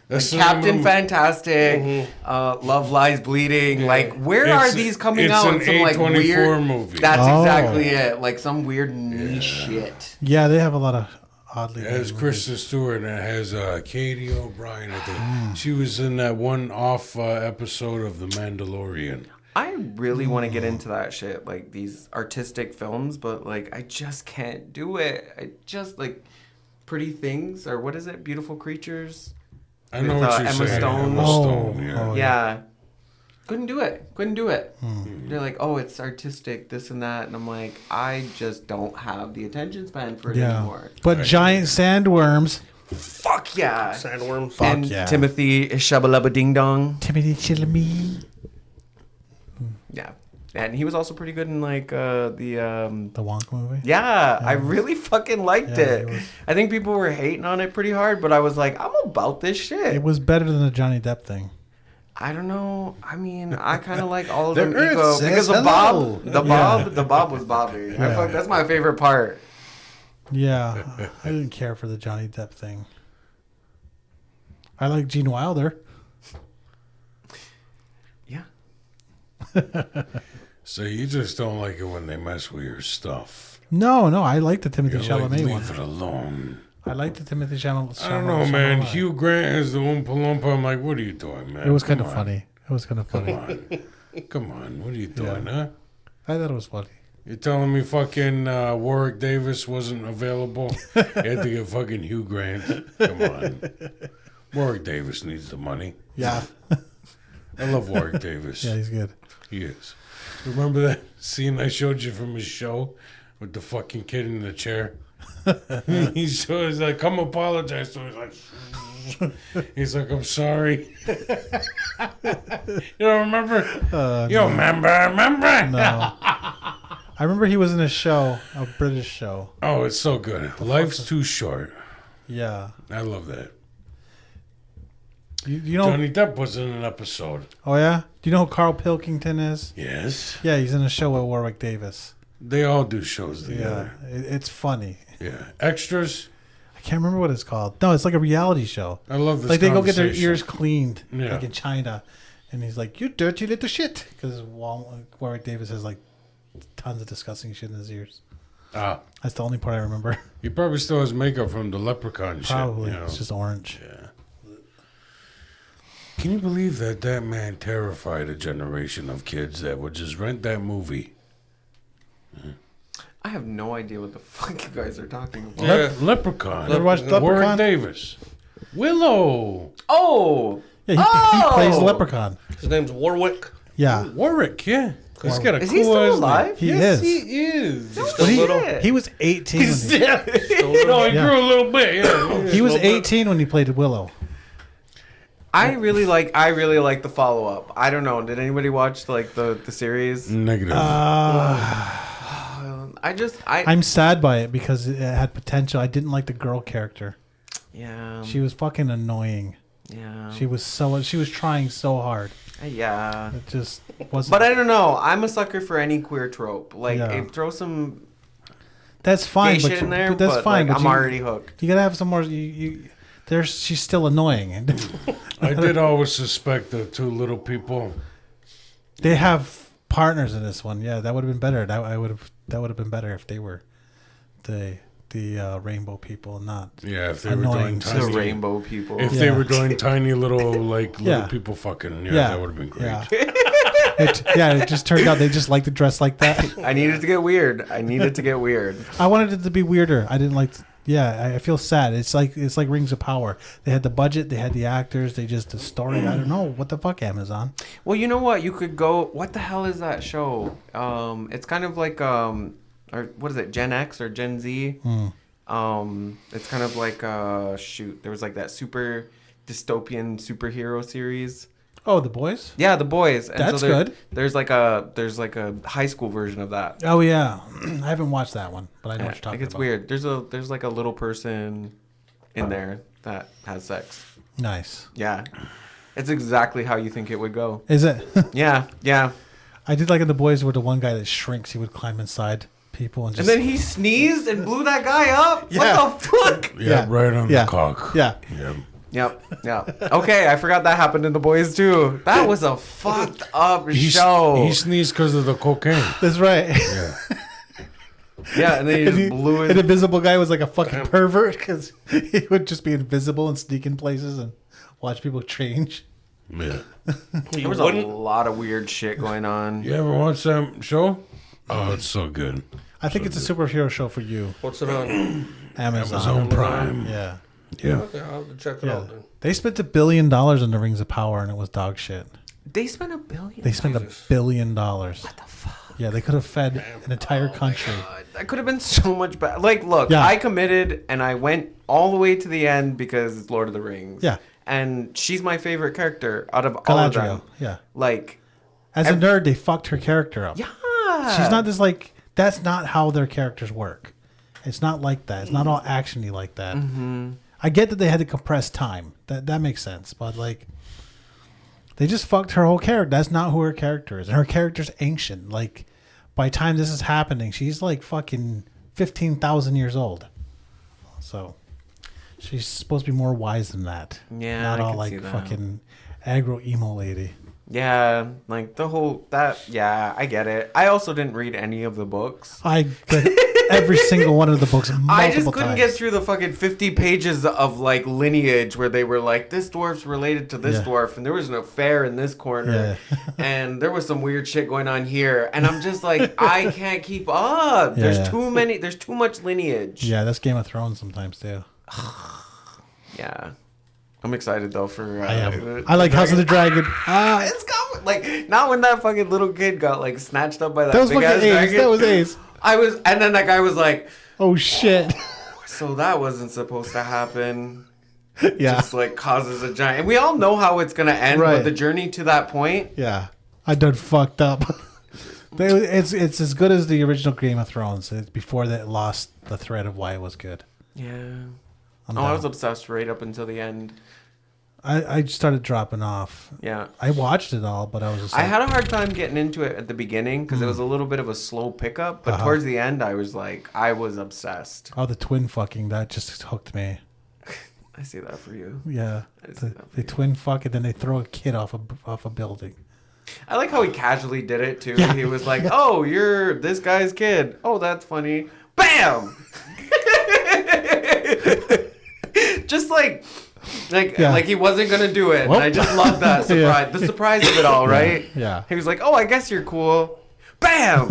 That's Like the Captain name of- Fantastic, Love Lies Bleeding. Like, where It's- are these coming it's out? an Some like A24 weird movie. That's Oh. exactly it. Like some weird niche shit. Yeah, they have a lot of oddly. It has named Kristen Stewart and it has Katie O'Brien, I think. She was in that one off episode of The Mandalorian. I really want to get into that shit, like these artistic films, but like I just can't do it. I just like Pretty Things, or what is it? Beautiful Creatures. I know With, what you're Emma saying. Stone. Emma Oh, Stone, yeah. oh, Yeah. Couldn't do it. They're like, oh, it's artistic, this and that. And I'm like, I just don't have the attention span for it Yeah. anymore. But giant sandworms. Fuck yeah. Sandworms. And yeah. Timothy Shabalaba Ding Dong. Timothy Chalamet. Yeah. And he was also pretty good in like the Wonka movie. Yeah, I really fucking liked Yeah, it. it was- I think people were hating on it pretty hard, but I was like, I'm about this shit. It was better than the Johnny Depp thing. I don't know. I mean, I kind of like all of The them Earth equal says because the hello. the Bob was Bobby. Yeah. That's my favorite part. Yeah, I didn't care for the Johnny Depp thing. I like Gene Wilder. Yeah. So you just don't like it when they mess with your stuff. No, I like the Timothy You're like, Chalamet leave one. it alone. I like the Timothy Chalamet. I don't know, man. Hugh Grant as the Oompa Loompa. I'm like, what are you doing, man? It was kind Come of on. funny. It was kind of Come funny. on. Come on. What are you doing, huh? I thought it was funny. You're telling me fucking Warwick Davis wasn't available? You had to get fucking Hugh Grant. Come on. Warwick Davis needs the money. Yeah, I love Warwick Davis. yeah, he's good. He is. Remember that scene I showed you from his show with the fucking kid in the chair? He's like, come apologize. So he's like, I'm sorry. You don't remember? You remember? No, I remember he was in a show, a British show. Oh, it's so good. Life's too short. Yeah, I love that. you know. Johnny Depp was in an episode. Oh yeah, do you know who Carl Pilkington is? Yes. Yeah, he's in a show with Warwick Davis. They all do shows Yeah, together. it's funny. Yeah. Extras. I can't remember what it's called. No, it's like a reality show. I love this Like they go get their conversation. ears cleaned, Yeah. like in China, and he's like, "You dirty little shit," because Warwick Davis has like tons of disgusting shit in his ears. Ah. That's the only part I remember. He probably still has makeup from the leprechaun Probably shit. You know? it's just orange. Yeah. Can you believe that man terrified a generation of kids that would just rent that movie? I have no idea what the fuck you guys are talking about. Yeah. Leprechaun. Ever watched Warwick Leprechaun? Davis. Willow. Oh! Yeah, he Oh! plays Leprechaun. His name's Warwick. Yeah, Warwick, yeah. He's got a Is cool he still ass name. alive? he Yes, is. he is. No still shit. little. He was 18. When No, he Yeah. grew a little bit. Yeah. he was 18 when he played Willow. I really like the follow up. I don't know. Did anybody watch like the series? Negative. I'm sad by it because it had potential. I didn't like the girl character. Yeah. She was fucking annoying. Yeah. She was trying so hard. Yeah. It just wasn't. But I don't know. I'm a sucker for any queer trope. Like, Yeah. throw some that's fine. gay But shit in there, but that's but fine. like, but I'm already hooked. You gotta have some more. She's still annoying. I did always suspect the two little people. They have partners in this one. Yeah, that would have been better. That would have been better if they were the rainbow people, not. Yeah, if they were doing Annoying. The tiny. rainbow people. If they Yeah. were doing tiny little little Yeah. people fucking, Yeah, that would have been great. Yeah. It just turned out they just like to dress like that. I needed to get weird. I wanted it to be weirder. I didn't like. Yeah, I feel sad. It's like Rings of Power. They had the budget, they had the actors, the story. I don't know what the fuck, Amazon. Well, you know what? You could go. What the hell is that show? It's kind of like or what is it? Gen X or Gen Z? It's kind of like shoot. There was like that super dystopian superhero series. Oh, The Boys. Yeah, The Boys. And That's so there- good. There's like a high school version of that. Oh yeah, I haven't watched that one, but I know what you're talking Like it's about. weird. There's like a little person in there that has sex. Nice. Yeah. It's exactly how you think it would go. Is it? Yeah. I did like in The Boys where the one guy that shrinks, he would climb inside people and And just. then he sneezed and blew that guy up. Yeah. What the fuck? Yeah, Yeah. right on Yeah. the cock. Yeah. Yeah. Yep. Okay, I forgot that happened in The Boys too. That was a fucked up show. He sneezed because of the cocaine. That's right. Yeah. Yeah, and then he just blew An it. invisible guy was like a fucking pervert because he would just be invisible and sneak in places and watch people change. Yeah. There was a lot of weird shit going on. You ever watch that show? Oh, it's so good. I think it's a superhero show for you. What's it on? Amazon. Amazon Prime. Yeah. Yeah. Okay, I'll have to check it Yeah. out then. They spent $1 billion on the Rings of Power and it was dog shit. They spent $1 billion. They spent $1 billion. What the fuck? Yeah, they could have fed an entire country. That could have been so much better. Like, look, Yeah. I committed and I went all the way to the end because it's Lord of the Rings. Yeah. And she's my favorite character out of all of Galadriel. them. Yeah. Like, As a nerd, they fucked her character up. Yeah. She's not just like, that's not how their characters work. It's not like that. It's not all actiony like that. Mm-hmm. I get that they had to compress time. That makes sense. But like, they just fucked her whole character. That's not who her character is. And her character's ancient. Like, by the time this is happening, she's like fucking 15,000 years old. So, she's supposed to be more wise than that. Yeah, not I all could like see that. fucking aggro emo lady. Yeah, like the whole yeah, I get it. I also didn't read any of the books. I read every single one of the books multiple I just couldn't times. get through the fucking 50 pages of like lineage where they were like, this dwarf's related to this dwarf, and there was an affair in this corner, and there was some weird shit going on here, and I'm just like, I can't keep up. There's too much lineage. Yeah, that's Game of Thrones sometimes too. Yeah. I'm excited though for. I am. I like House of the Dragon. It's got like not when that fucking little kid got like snatched up by that, That was big ass fucking Ace. dragon. That was Ace. And then that guy was like, Oh shit. so that wasn't supposed to happen. Yeah. Just like causes a giant. And we all know how it's gonna end, Right. but the journey to that point. Yeah. I done fucked up. It's as good as the original Game of Thrones. It's before that lost the thread of why it was good. Yeah. I I was obsessed right up until the end. I started dropping off. Yeah. I watched it all, but I was just I like, had a hard time getting into it at the beginning because it was a little bit of a slow pickup, but towards the end, I was obsessed. oh, the twin fucking, that just hooked me. I see that for you. Yeah. They twin fuck and then they throw a kid off a building. I like how he casually did it too. Yeah. He was like, "Oh, you're this guy's kid. Oh, that's funny." Bam! Just like he wasn't gonna do it. And I just love that surprise. The surprise of it all, right? Yeah. He was like, "Oh, I guess you're cool." Bam!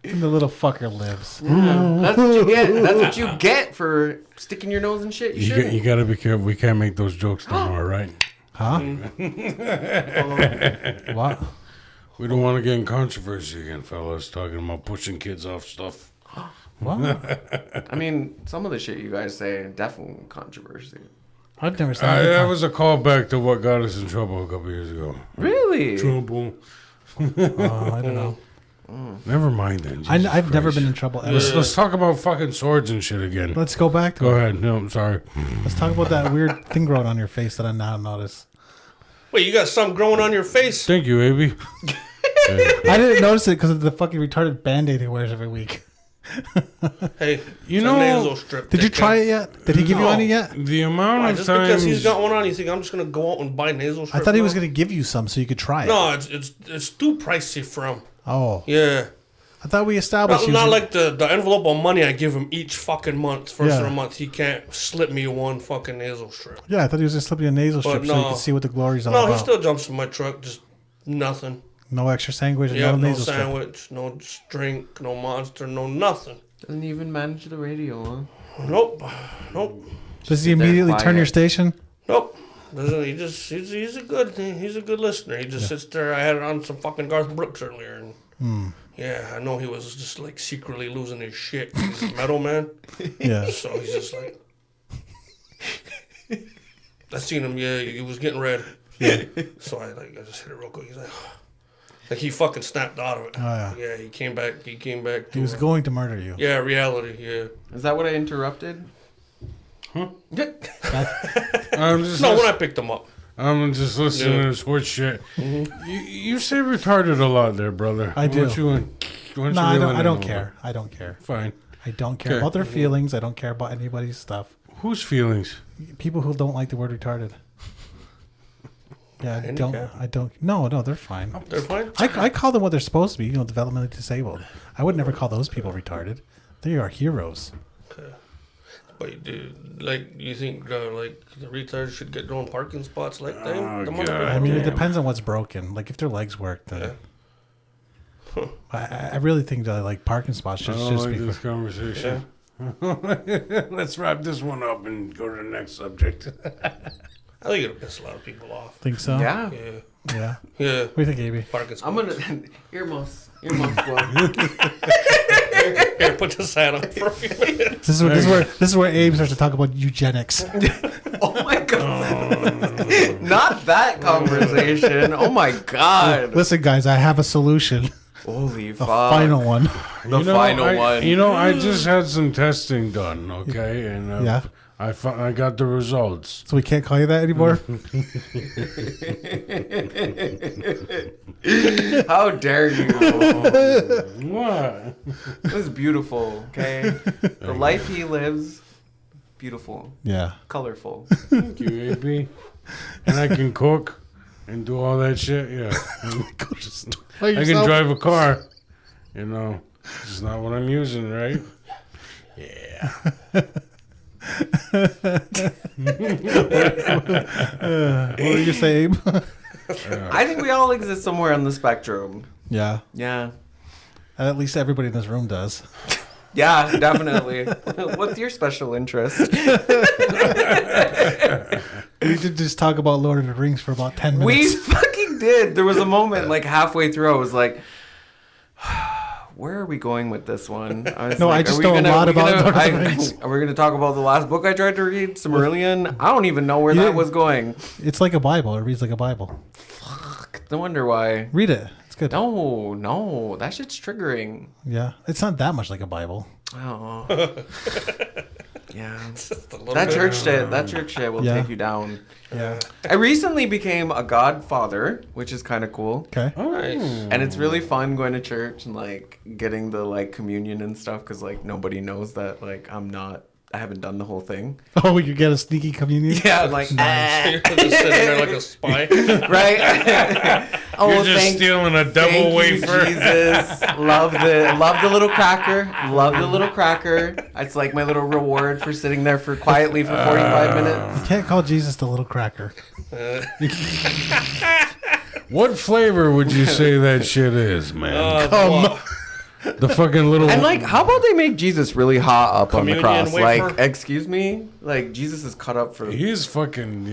And the little fucker lives. That's what you get. That's what you get for sticking your nose in shit. You gotta be careful. We can't make those jokes no more, right? Huh? What? We don't want to get in controversy again, fellas, talking about pushing kids off stuff. What? I mean, some of the shit you guys say definitely controversy. I've never seen That was a callback to what got us in trouble a couple years ago. Really? Trouble. I don't know. Never mind then. Jesus I've never Christ. been in trouble ever. Let's talk about fucking swords and shit again. Let's go back to Go it. ahead. No, I'm sorry. Let's talk about that weird thing growing on your face that I now notice. Wait, you got something growing on your face? Thank you, Abby. I didn't notice it because of the fucking retarded Band-Aid he wears every week. Hey, You it's a know- nasal strip. Did you try it yet? Did he give you No. any yet? The amount Why, of just because he's times got one on, you think I'm just gonna go out and buy nasal I strip? thought he was now? going to give you some so you could try it. No, it's too pricey for him. Oh. Yeah, I thought we established not, he not was- like the envelope of money I give him each fucking month. First Yeah. of the month, he can't slip me one fucking nasal strip. Yeah, I thought he was going to slip you a nasal But strip so you no. could see what the glory's all No, about. he still jumps in my truck, just nothing. No extra sandwich and Yeah, no no nasal strip. sandwich, no drink, no monster, no nothing. Doesn't even manage the radio, huh? Nope. Does he Sit there immediately turn your quiet. station? Nope. Doesn't he? He's a good listener. He just sits there. I had it on some fucking Garth Brooks earlier, and yeah, I know he was just like secretly losing his shit. He's a metal man, Yeah. so he's just like. I seen him. Yeah, he was getting red. Yeah. So I just hit it real quick. He's like he fucking snapped out of it. Oh, yeah. Yeah, he came back. He came back. To He was going to murder you. Yeah, reality. Yeah. Is that what I interrupted? I'm just No, when I picked him up. I'm just listening Yeah. to this horse shit. You say retarded a lot there, brother. I do. No, I don't care. I don't care. Fine. I don't care Okay. about their feelings. I don't care about anybody's stuff. Whose feelings? People who don't like the word retarded. Yeah, I don't. No, they're fine. They're fine. I call them what they're supposed to be. Developmentally disabled. I would never call those people retarded. They are heroes. But you think like the retards should get their own parking spots like them? Oh, The God. motherfuckers? I mean, it damn. depends on what's broken. Like if their legs work, then I really think that like parking spots should I don't just like be. this conversation. Let's wrap this one up and go to the next subject. I think it'll piss a lot of people off. Think so? Yeah. Yeah, Yeah. yeah. What do you think, Amy? Parking spots. I'm gonna earmuffs. Well. Here, put this hat on for a few minutes. This is where Abe starts to talk about eugenics. Oh my god. Not that conversation. Oh my god. Listen, guys, I have a solution. Holy The fuck. final one. The final one. I just had some testing done, okay? And Yeah. I got the results. So we can't call you that anymore? How dare you? What? It was beautiful, okay? The life he lives, beautiful, Yeah. colorful. Thank you, AB. And I can cook and do all that shit. Yeah. I can drive a car. You know, it's not what I'm using, right? Yeah. What were you saying? I think we all exist somewhere on the spectrum. Yeah. Yeah. At least everybody in this room does. Yeah, definitely. What's your special interest? We did just talk about Lord of the Rings for about 10 We minutes. fucking did. There was a moment like halfway through, I was like, where are we going with this one? I was No, I like, just are we know a gonna- lot we about gonna- Lord of the I- Rings. Are we going to talk about the last book I tried to read, Silmarillion? I don't even know where Yeah. that was going. It's like a Bible. It reads like a Bible. No wonder why. Read it. It's good. No, that shit's triggering. Yeah. It's not that much like a Bible. Oh. Yeah. A little That bit. church shit will Yeah. take you down. Yeah. I recently became a godfather, which is kind of cool. Okay. Nice. And it's really fun going to church and like getting the like communion and stuff because like nobody knows that like I haven't done the whole thing. Oh, you get a sneaky communion? Yeah, like You're just sitting there like a spy. right. Oh, You're just stealing a double thank you, wafer. Jesus, love the little cracker. Love the little cracker. It's like my little reward for sitting there for quietly for 45 minutes. You can't call Jesus the little cracker. What flavor would you say that shit is, man? Come The fucking little. And like, how about they make Jesus really hot up on the Communion cross? wafer? Like, excuse me, like Jesus is cut up for. He's fucking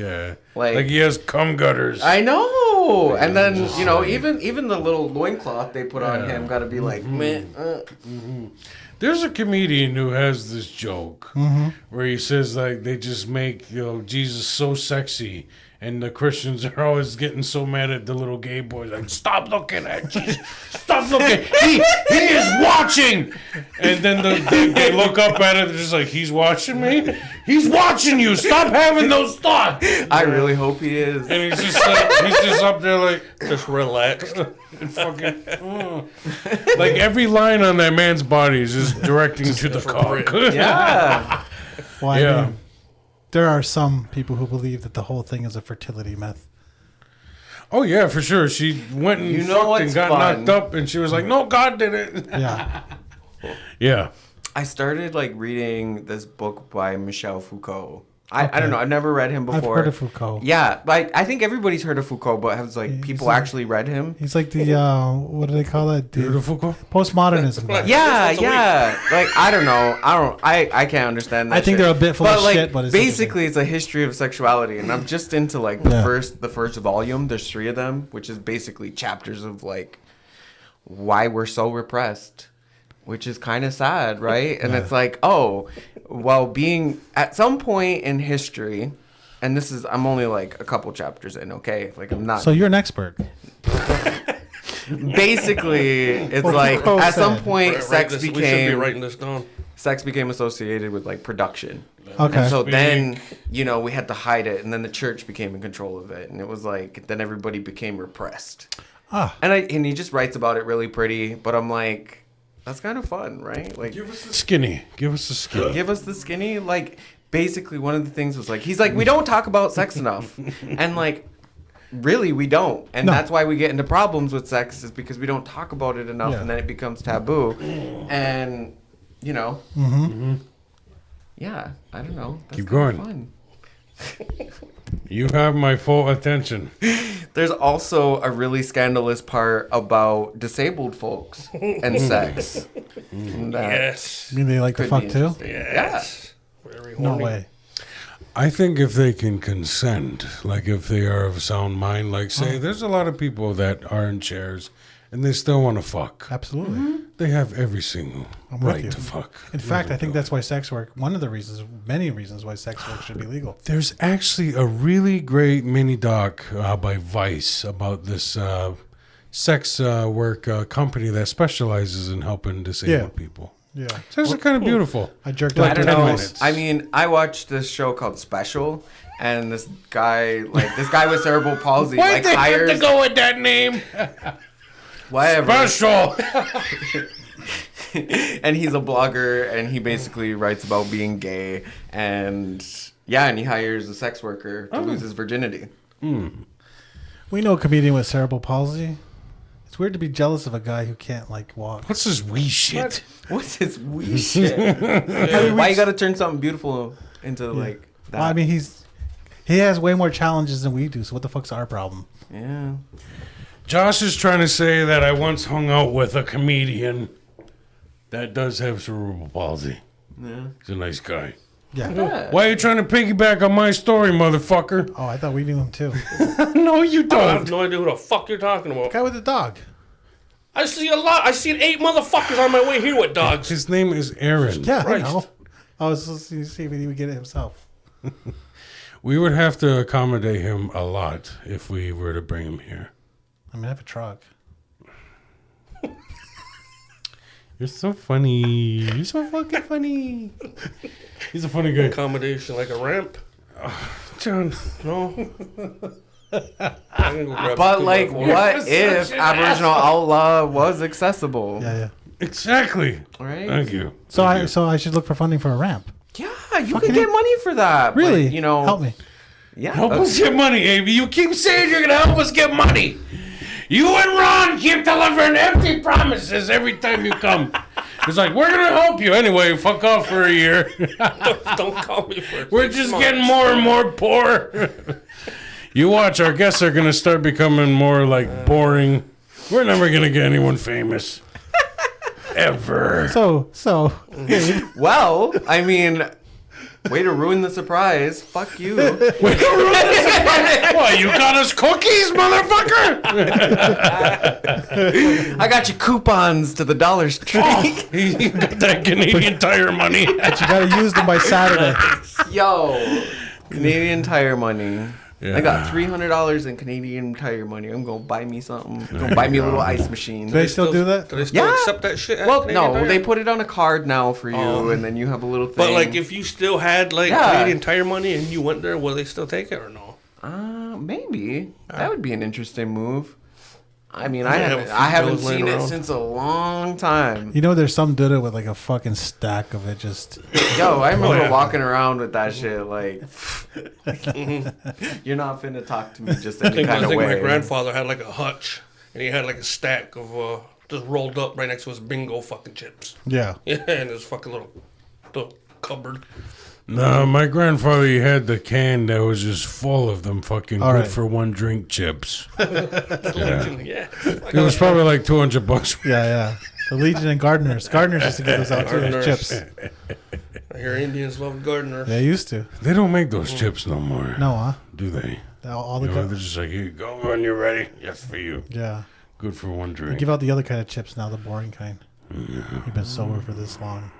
Like- like he has cum gutters. I know, and then you know, even the little loincloth they put on him got to be like, meh. There's a comedian who has this joke where he says like they just make Jesus so sexy, and the Christians are always getting so mad at the little gay boys like stop looking at Jesus, stop looking, he is watching, and then they look up at it, they're just like he's watching me, he's watching you, stop having those thoughts, I really hope he is. and he's just up there like. Just relaxed. And fucking, like every line on that man's body is just directing to the cock. Yeah, Well, I Yeah. mean, there are some people who believe that the whole thing is a fertility myth. Oh yeah, for sure. She went and You know fucked what's and got fun? knocked up, and she was like, "No, God did it." Yeah. Yeah. I started like reading this book by Michel Foucault. I don't know. I've never read him I've before. heard of Foucault. Yeah, like I think everybody's heard of Foucault, but has like people like- actually read him? He's like the, what do they call that? The Beautiful. postmodernism guy. Yeah, Once a week. yeah. Like I don't know. I can't understand that. I think shit. they're a bit full but of like, shit, but it's basically it's a history of sexuality, and I'm just into like the Yeah. first volume. There's 3 of them, which is basically chapters of like why we're so repressed, which is kind of sad, right? And Yeah. it's like, oh, well, being at some point in history, and this is I'm only like a couple chapters in, okay? Like I'm not So you're an expert. basically it's Well, like Foucault at some said- point We sex should be became writing this down. sex became associated with like production. Okay. And so then, you know, we had to hide it, and then the church became in control of it, and it was like then everybody became repressed. Ah. And he just writes about it really pretty, but I'm like, that's kind of fun, right? Like, Give us the skinny. Give us the skinny. give us the skinny. Like, basically, one of the things was like, he's like, we don't talk about sex enough, and like, really, we don't, and No. that's why we get into problems with sex is because we don't talk about it enough, Yeah. and then it becomes taboo, and you know, yeah, I don't know. That's Keep kinda going. Fun. You have my full attention. There's also a really scandalous part about disabled folks and sex. That Yes. You mean they like to could fuck be too? interesting. Yes. Very No horny. way. I think if they can consent, like if they are of sound mind, like say, there's a lot of people that are in chairs and they still want to fuck. Absolutely. They have every single I'm with right you. to fuck. In fact, I think that's why sex work, one of the reasons, many reasons why sex work should be legal. There's actually a really great mini doc by Vice about this sex work company that specializes in helping disabled people. Yeah. It's actually kind of beautiful. I jerked Like off I to don't know. minutes. I mean, I watched this show called Special, and this guy with cerebral palsy, like hires go with that name? whatever, Special. and he's a blogger, and he basically writes about being gay, and and he hires a sex worker to lose his virginity. We know a comedian with cerebral palsy. It's weird to be jealous of a guy who can't like walk. What's this wee shit? What's this weird shit? Why you gotta turn something beautiful into like that? Well, I mean, he has way more challenges than we do. So what the fuck's our problem? Yeah. Josh is trying to say that I once hung out with a comedian that does have cerebral palsy. Yeah. He's a nice guy. Yeah. Why are you trying to piggyback on my story, motherfucker? Oh, I thought we knew him too. No, you I have don't. no idea who the fuck you're talking about. Guy with the dog. I see a lot. I seen 8 motherfuckers on my way here with dogs. His name is Aaron. Yeah, Christ. I know. I was supposed to see if he would get it himself. We would have to accommodate him a lot if we were to bring him here. I mean, I have a truck. You're so funny. You're so fucking funny. He's a funny guy. Accommodation like a ramp. John. No. I'm gonna go grab But some like, 2x4. what You're if such an Aboriginal Outlaw was accessible? Yeah, yeah. Exactly. Right. Thank you. So Thank I should look for funding for a ramp. Yeah, you Fucking can get money for that. Really? But, you know, help me. Yeah. Help us get money, Amy. You keep saying you're gonna help us get money. You and Ron keep delivering empty promises every time you come. It's like, we're gonna help you anyway. Fuck off for a year. Don't call me for We're 6 just months. getting more and more poor. You watch, our guests are gonna start becoming more like boring. We're never gonna get anyone famous. Ever. So, Gabe, Well, I mean, way to ruin the surprise. Fuck you. What, you got us cookies, motherfucker? I got you coupons to the Dollar Tree. You got that Canadian Tire money. but you gotta use them by Saturday. Yo, Canadian Tire money. Yeah. I got $300 in Canadian Tire money. I'm gonna buy me something. I'm gonna buy me a little ice machine. Do they still do that? Do they still Yeah. accept that shit? at Well, Canadian no, Tire? they put it on a card now for you, and then you have a little thing. But like, if you still had like Yeah. Canadian Tire money and you went there, will they still take it or no? maybe that would be an interesting move. I mean, I have a few I haven't bills laying seen it around. since a long time. You know, there's some did it with like a fucking stack of it. Just Yo, I remember yeah. walking around with that shit. Like, you're not finna talk to me just any I kind of think way. my grandfather had like a hutch, and he had like a stack of just rolled up right next to his bingo fucking chips. yeah. Yeah, and his fucking little cupboard. No, my grandfather, he had the can that was just full of them fucking All good right. for one drink chips. Yeah. It was probably like $200. Yeah, yeah. The Legion and Gardeners. Gardeners used to give those out too. Those Gardeners. chips. I hear Indians love gardeners. They used to. They don't make those chips no more. No, huh? Do they? All the You know, they're just like, here you go, when you're ready. Yes, for you. yeah. Good for one drink. Give out the other kind of chips now, the boring kind. You've been sober for this long.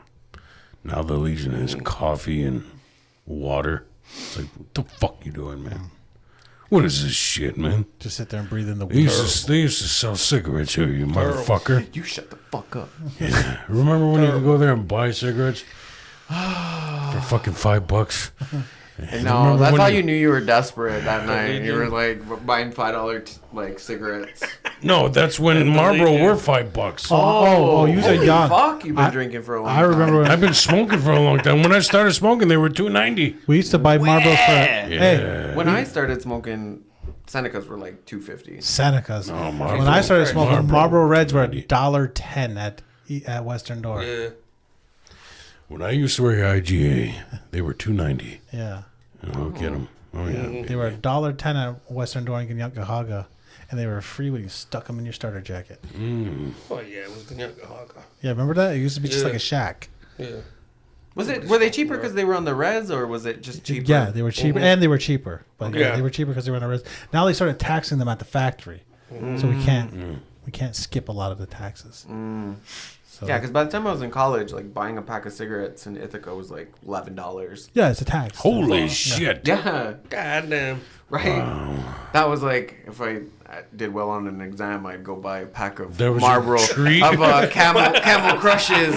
Now the Legion is coffee and water. It's like, what the fuck you doing, man? What is this shit, man? Just sit there and breathe in the They weed. used to sell cigarettes here, you motherfucker. You shut the fuck up. Remember when you could go there and buy cigarettes for fucking $5? And no, Remember that's when how you- you knew you were desperate that night. You were like buying $5 like cigarettes. No, that's when Marlboro were $5. Oh, you said holy young. Fuck, you've been I- drinking for a long I time. remember when I've been smoking for a long time. When I started smoking, they were $2.90. we used to buy Marlboro for. Hey, When I started smoking, Senecas were like $2.50. Senecas. Oh, When Marlboro. I started smoking, Marlboro. Marlboro Reds were $1.10 at Western Door. Yeah. When I used to work at IGA, they were $2.90. Yeah. Oh, get them. Oh, yeah. They were $1.10 at Western Door in Ganyankahaga, and they were free when you stuck them in your starter jacket. Oh yeah, it was the Yankahaga. Yeah, remember that? It used to be just Yeah. like a shack. Yeah. Were they cheaper because they were on the res, or was it just cheaper? Yeah, they were cheaper, and they were cheaper. But yeah, Yeah. they were cheaper because they were on a res. Now they started taxing them at the factory, so we can't. We can't skip a lot of the taxes. So, Yeah, because by the time I was in college, like buying a pack of cigarettes in Ithaca was like $11. yeah, it's a tax. Holy shit. Yeah, Goddamn. right. That was like if I did well on an exam, I'd go buy a pack of There was Marlboro a treat. of Camel Crushes.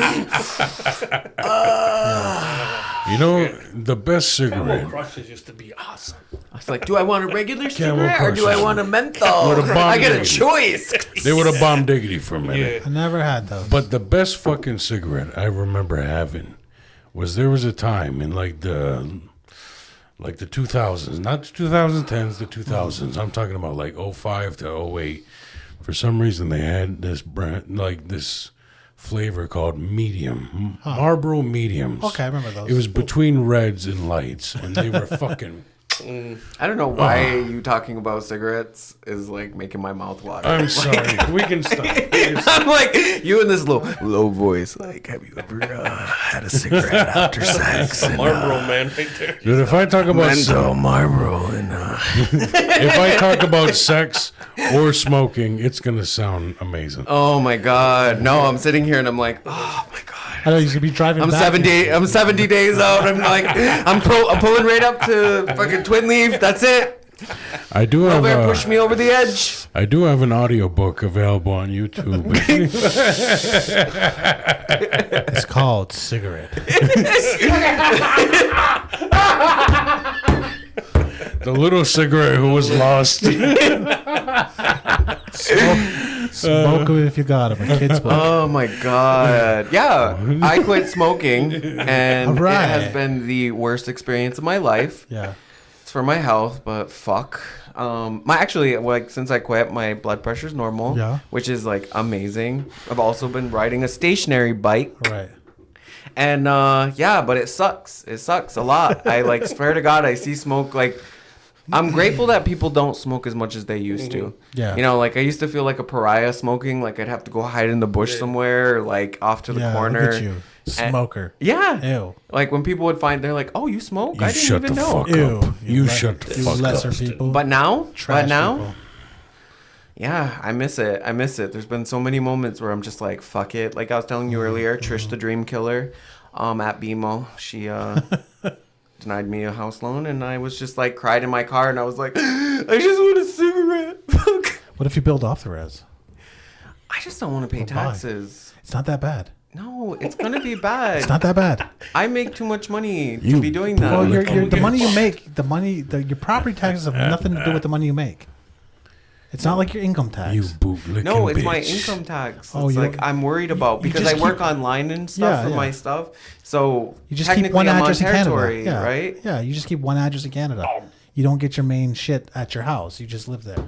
You know, the best Camel cigarette. Crushes used to be awesome. I was like, do I want a regular Camel cigarette or do I Crushes. want a menthol? With a bomb I get a diggity. choice. They would have bombed diggity for a minute. Yeah. I never had those. But the best fucking cigarette I remember having was there was a time in like the 2000s, not the 2010s, the 2000s. I'm talking about like 05 to 08. For some reason, they had this brand, like this flavor called Medium, Marlboro Mediums. Okay, I remember those. It was between reds and lights, and they were fucking. I don't know why you talking about cigarettes is like making my mouth water. I'm sorry. We can stop. I'm like you in this low voice. Like, have you ever had a cigarette after sex? The Marlboro man right there. Dude, if I talk about Marlboro and if I talk about sex or smoking, it's gonna sound amazing. oh my god, no! I'm sitting here and I'm like, oh my god. I know you should be driving. I'm back 70 days out. I'm like, I'm pulling right up to fucking Twin Leaf. That's it. I do have Over push me over the edge. I do have an audiobook available on YouTube. It's called Cigarette. The little cigarette who was lost. Smoke it if you got them. A kid's book. Oh my god. Yeah, I quit smoking, and All right. it has been the worst experience of my life. Yeah. It's for my health, but fuck. My actually, like, since I quit, my blood pressure's normal. Yeah. Which is like amazing. I've also been riding a stationary bike. Right. And yeah, but it sucks. It sucks a lot. I like swear to God, I see smoke. Like, I'm grateful that people don't smoke as much as they used to. Yeah. You know, like I used to feel like a pariah smoking. Like I'd have to go hide in the bush somewhere, or, like off to the Yeah, corner. look at you. Smoker. Yeah. Ew. Like when people would find, they're like, "Oh, you smoke? You I didn't shut even the know." fuck Ew. up. You le- shut the you fuck lesser up. people. But now, Trash now, people. yeah, I miss it. I miss it. There's been so many moments where I'm just like, "Fuck it." Like I was telling you earlier, Trish the Dream Killer, at BMO, she denied me a house loan, and I was just like cried in my car, and I was like, I just want a cigarette. What if you build off the res? I just don't want to pay Well, why? taxes. It's not that bad. No, it's gonna be bad. It's not that bad. I make too much money to You be doing that. Well, Look, the money you make, your property taxes have nothing to do with the money you make. It's not like your income tax. You bootlicking No, it's bitch. my income tax. Oh, It's you like don't- I'm worried about you because just I work keep- online and stuff for Yeah, my yeah. stuff. So You just keep technically one I'm on address in territory, Canada. Yeah. right? Yeah, you just keep one address in Canada. You don't get your main shit at your house. You just live there.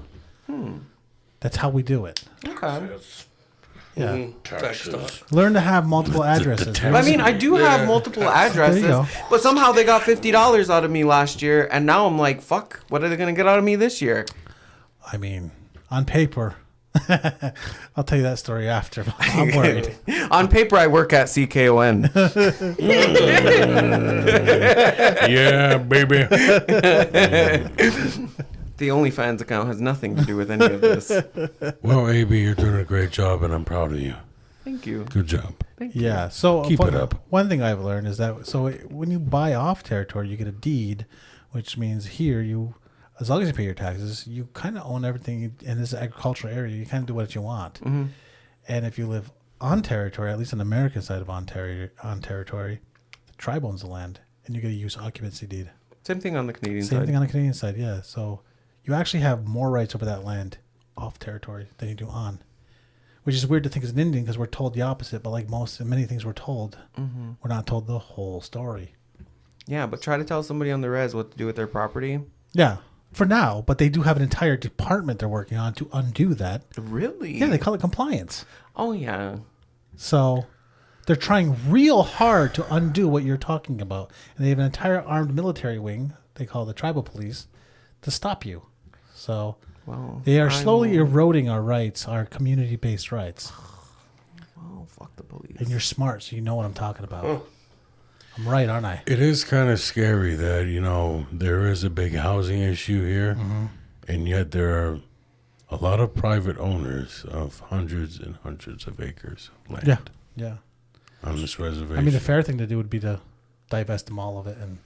That's how we do it. Okay. Yeah. Tax stuff. Learn to have multiple addresses. tax- But I mean, I do have multiple addresses, go. but somehow they got $50 out of me last year, and now I'm like, fuck, what are they gonna get out of me this year? I mean, on paper, I'll tell you that story after. I'm worried. On paper, I work at CKON. Yeah, baby. The OnlyFans account has nothing to do with any of this. Well, AB, you're doing a great job, and I'm proud of you. Thank you. Good job. Yeah. So Keep it up. One thing I've learned is that when you buy off territory, you get a deed, which means here you, as long as you pay your taxes, you kind of own everything in this agricultural area. You kind of do what you want. Mm-hmm. And if you live on territory, at least on the American side of on territory, the tribe owns the land, and you get a use occupancy deed. Same thing on the Canadian Same side. thing on the Canadian side, yeah. So you actually have more rights over that land off territory than you do on, which is weird to think as an Indian because we're told the opposite. But like many things we're told, we're not told the whole story. Yeah, but try to tell somebody on the res what to do with their property. Yeah, for now. But they do have an entire department they're working on to undo that. Really? Yeah, they call it compliance. Oh, yeah. So they're trying real hard to undo what you're talking about. And they have an entire armed military wing, they call the tribal police, to stop you. So Well, they are slowly I'm- eroding our rights, our community-based rights. Oh, fuck the police. And you're smart, so you know what I'm talking about. I'm right, aren't I? It is kind of scary that, there is a big housing issue here, and yet there are a lot of private owners of hundreds and hundreds of acres of land Yeah. on this reservation. I mean, the fair thing to do would be to divest them all of it. And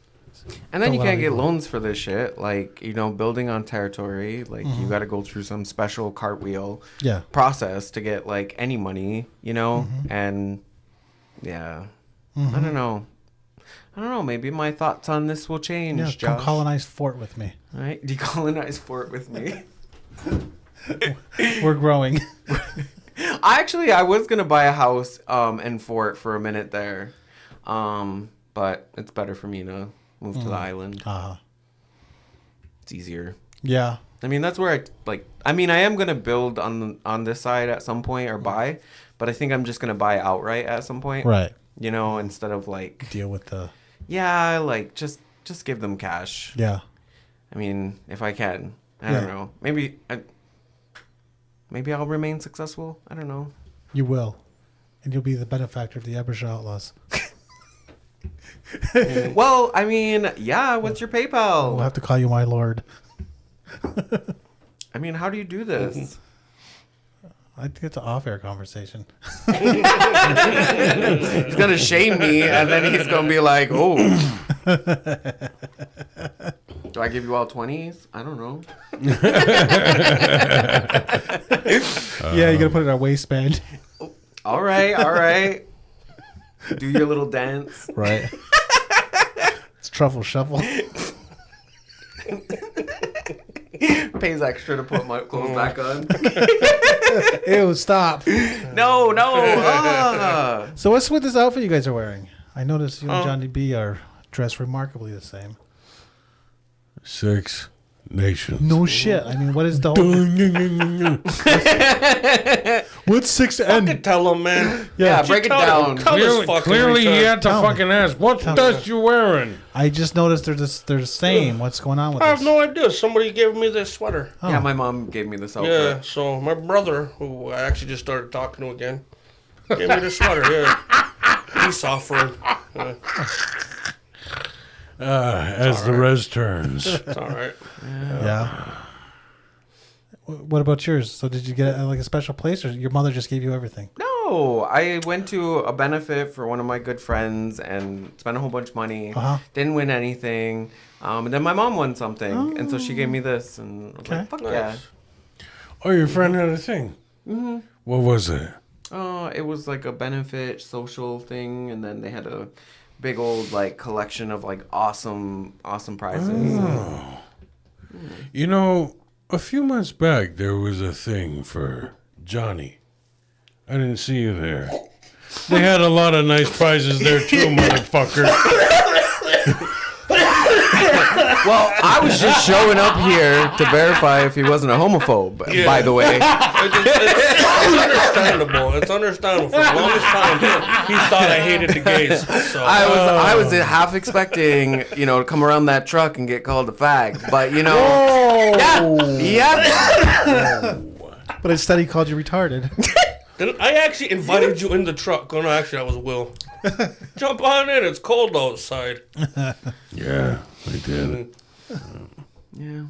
then you Don't allow can't get people- loans for this shit. Like, you know, building on territory, like, you got to go through some special cartwheel Yeah. process to get, like, any money, you know? And, yeah. I don't know. Maybe my thoughts on this will change, Yeah, Josh. come colonize Fort with me. Right? Decolonize Fort with me. We're growing. I was going to buy a house in Fort for a minute there. But it's better for me to move to the island. It's easier. Yeah. I mean, that's where I am going to build on this side at some point or buy, but I think I'm just going to buy outright at some point. Right. You know, instead of like Deal with the... yeah, like just give them cash. Yeah. I mean, if I can. I don't know. Maybe I'll remain successful. I don't know. You will. And you'll be the benefactor of the Aboriginal Outlaws. Well, I mean, yeah, what's your PayPal? We'll have to call you my lord. I mean, how do you do this? I think it's an off-air conversation. He's going to shame me, and then he's going to be like, oh. Do I give you all 20s? I don't know. Yeah, you got to put it in our waistband. All right. Do your little dance. Right. It's truffle shuffle. Pays extra to put my clothes back on. Ew, stop. No. So what's with this outfit you guys are wearing? I noticed you and Johnny B are dressed remarkably the same. 6 Nations. No shit. I mean, what is the whole... What's 6N? Fucking tell him, man. Yeah, break it down. Clearly, he had to Tell me. fucking ask, what dust you wearing? I just noticed they're the same. What's going on with I have this? no idea. Somebody gave me this sweater. Oh. Yeah, my mom gave me this outfit. Yeah, so my brother, who I actually just started talking to again, gave me this sweater. Yeah, he's offering. As the res turns. It's all right. Yeah. What about yours? So did you get like a special place, or your mother just gave you everything? No, I went to a benefit for one of my good friends and spent a whole bunch of money. Didn't win anything. And then my mom won something. And so she gave me this. And I was like, fuck yeah. Oh, your friend had a thing? Mm-hmm. What was it? It was like a benefit social thing. And then they had a big old like collection of like awesome prizes. Oh. You know, a few months back, there was a thing for Johnny. I didn't see you there. They had a lot of nice prizes there too, motherfucker. Well, I was just showing up here to verify if he wasn't a homophobe, by the way. It's understandable. It's understandable. For the longest time, he thought I hated the gays. So. I was half expecting, to come around that truck and get called a fag. But, yeah. But instead he called you retarded. Then I actually invited you in the truck. Oh, no, actually, I was Will. Jump on in. It's cold outside. Yeah, I did. Yeah.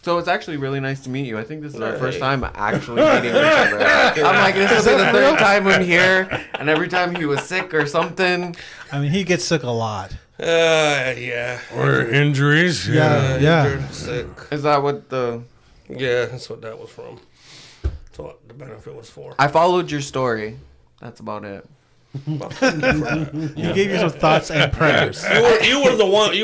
So it's actually really nice to meet you. I think this is our first time actually meeting each other. I'm like, this will be the third time I'm here, and every time he was sick or something. I mean, he gets sick a lot. Yeah. Or injuries. Yeah. Sick. Is that what the... Yeah, that's what that was from. That's what the benefit was for. I followed your story. That's about it. He gave you some thoughts and prayers. You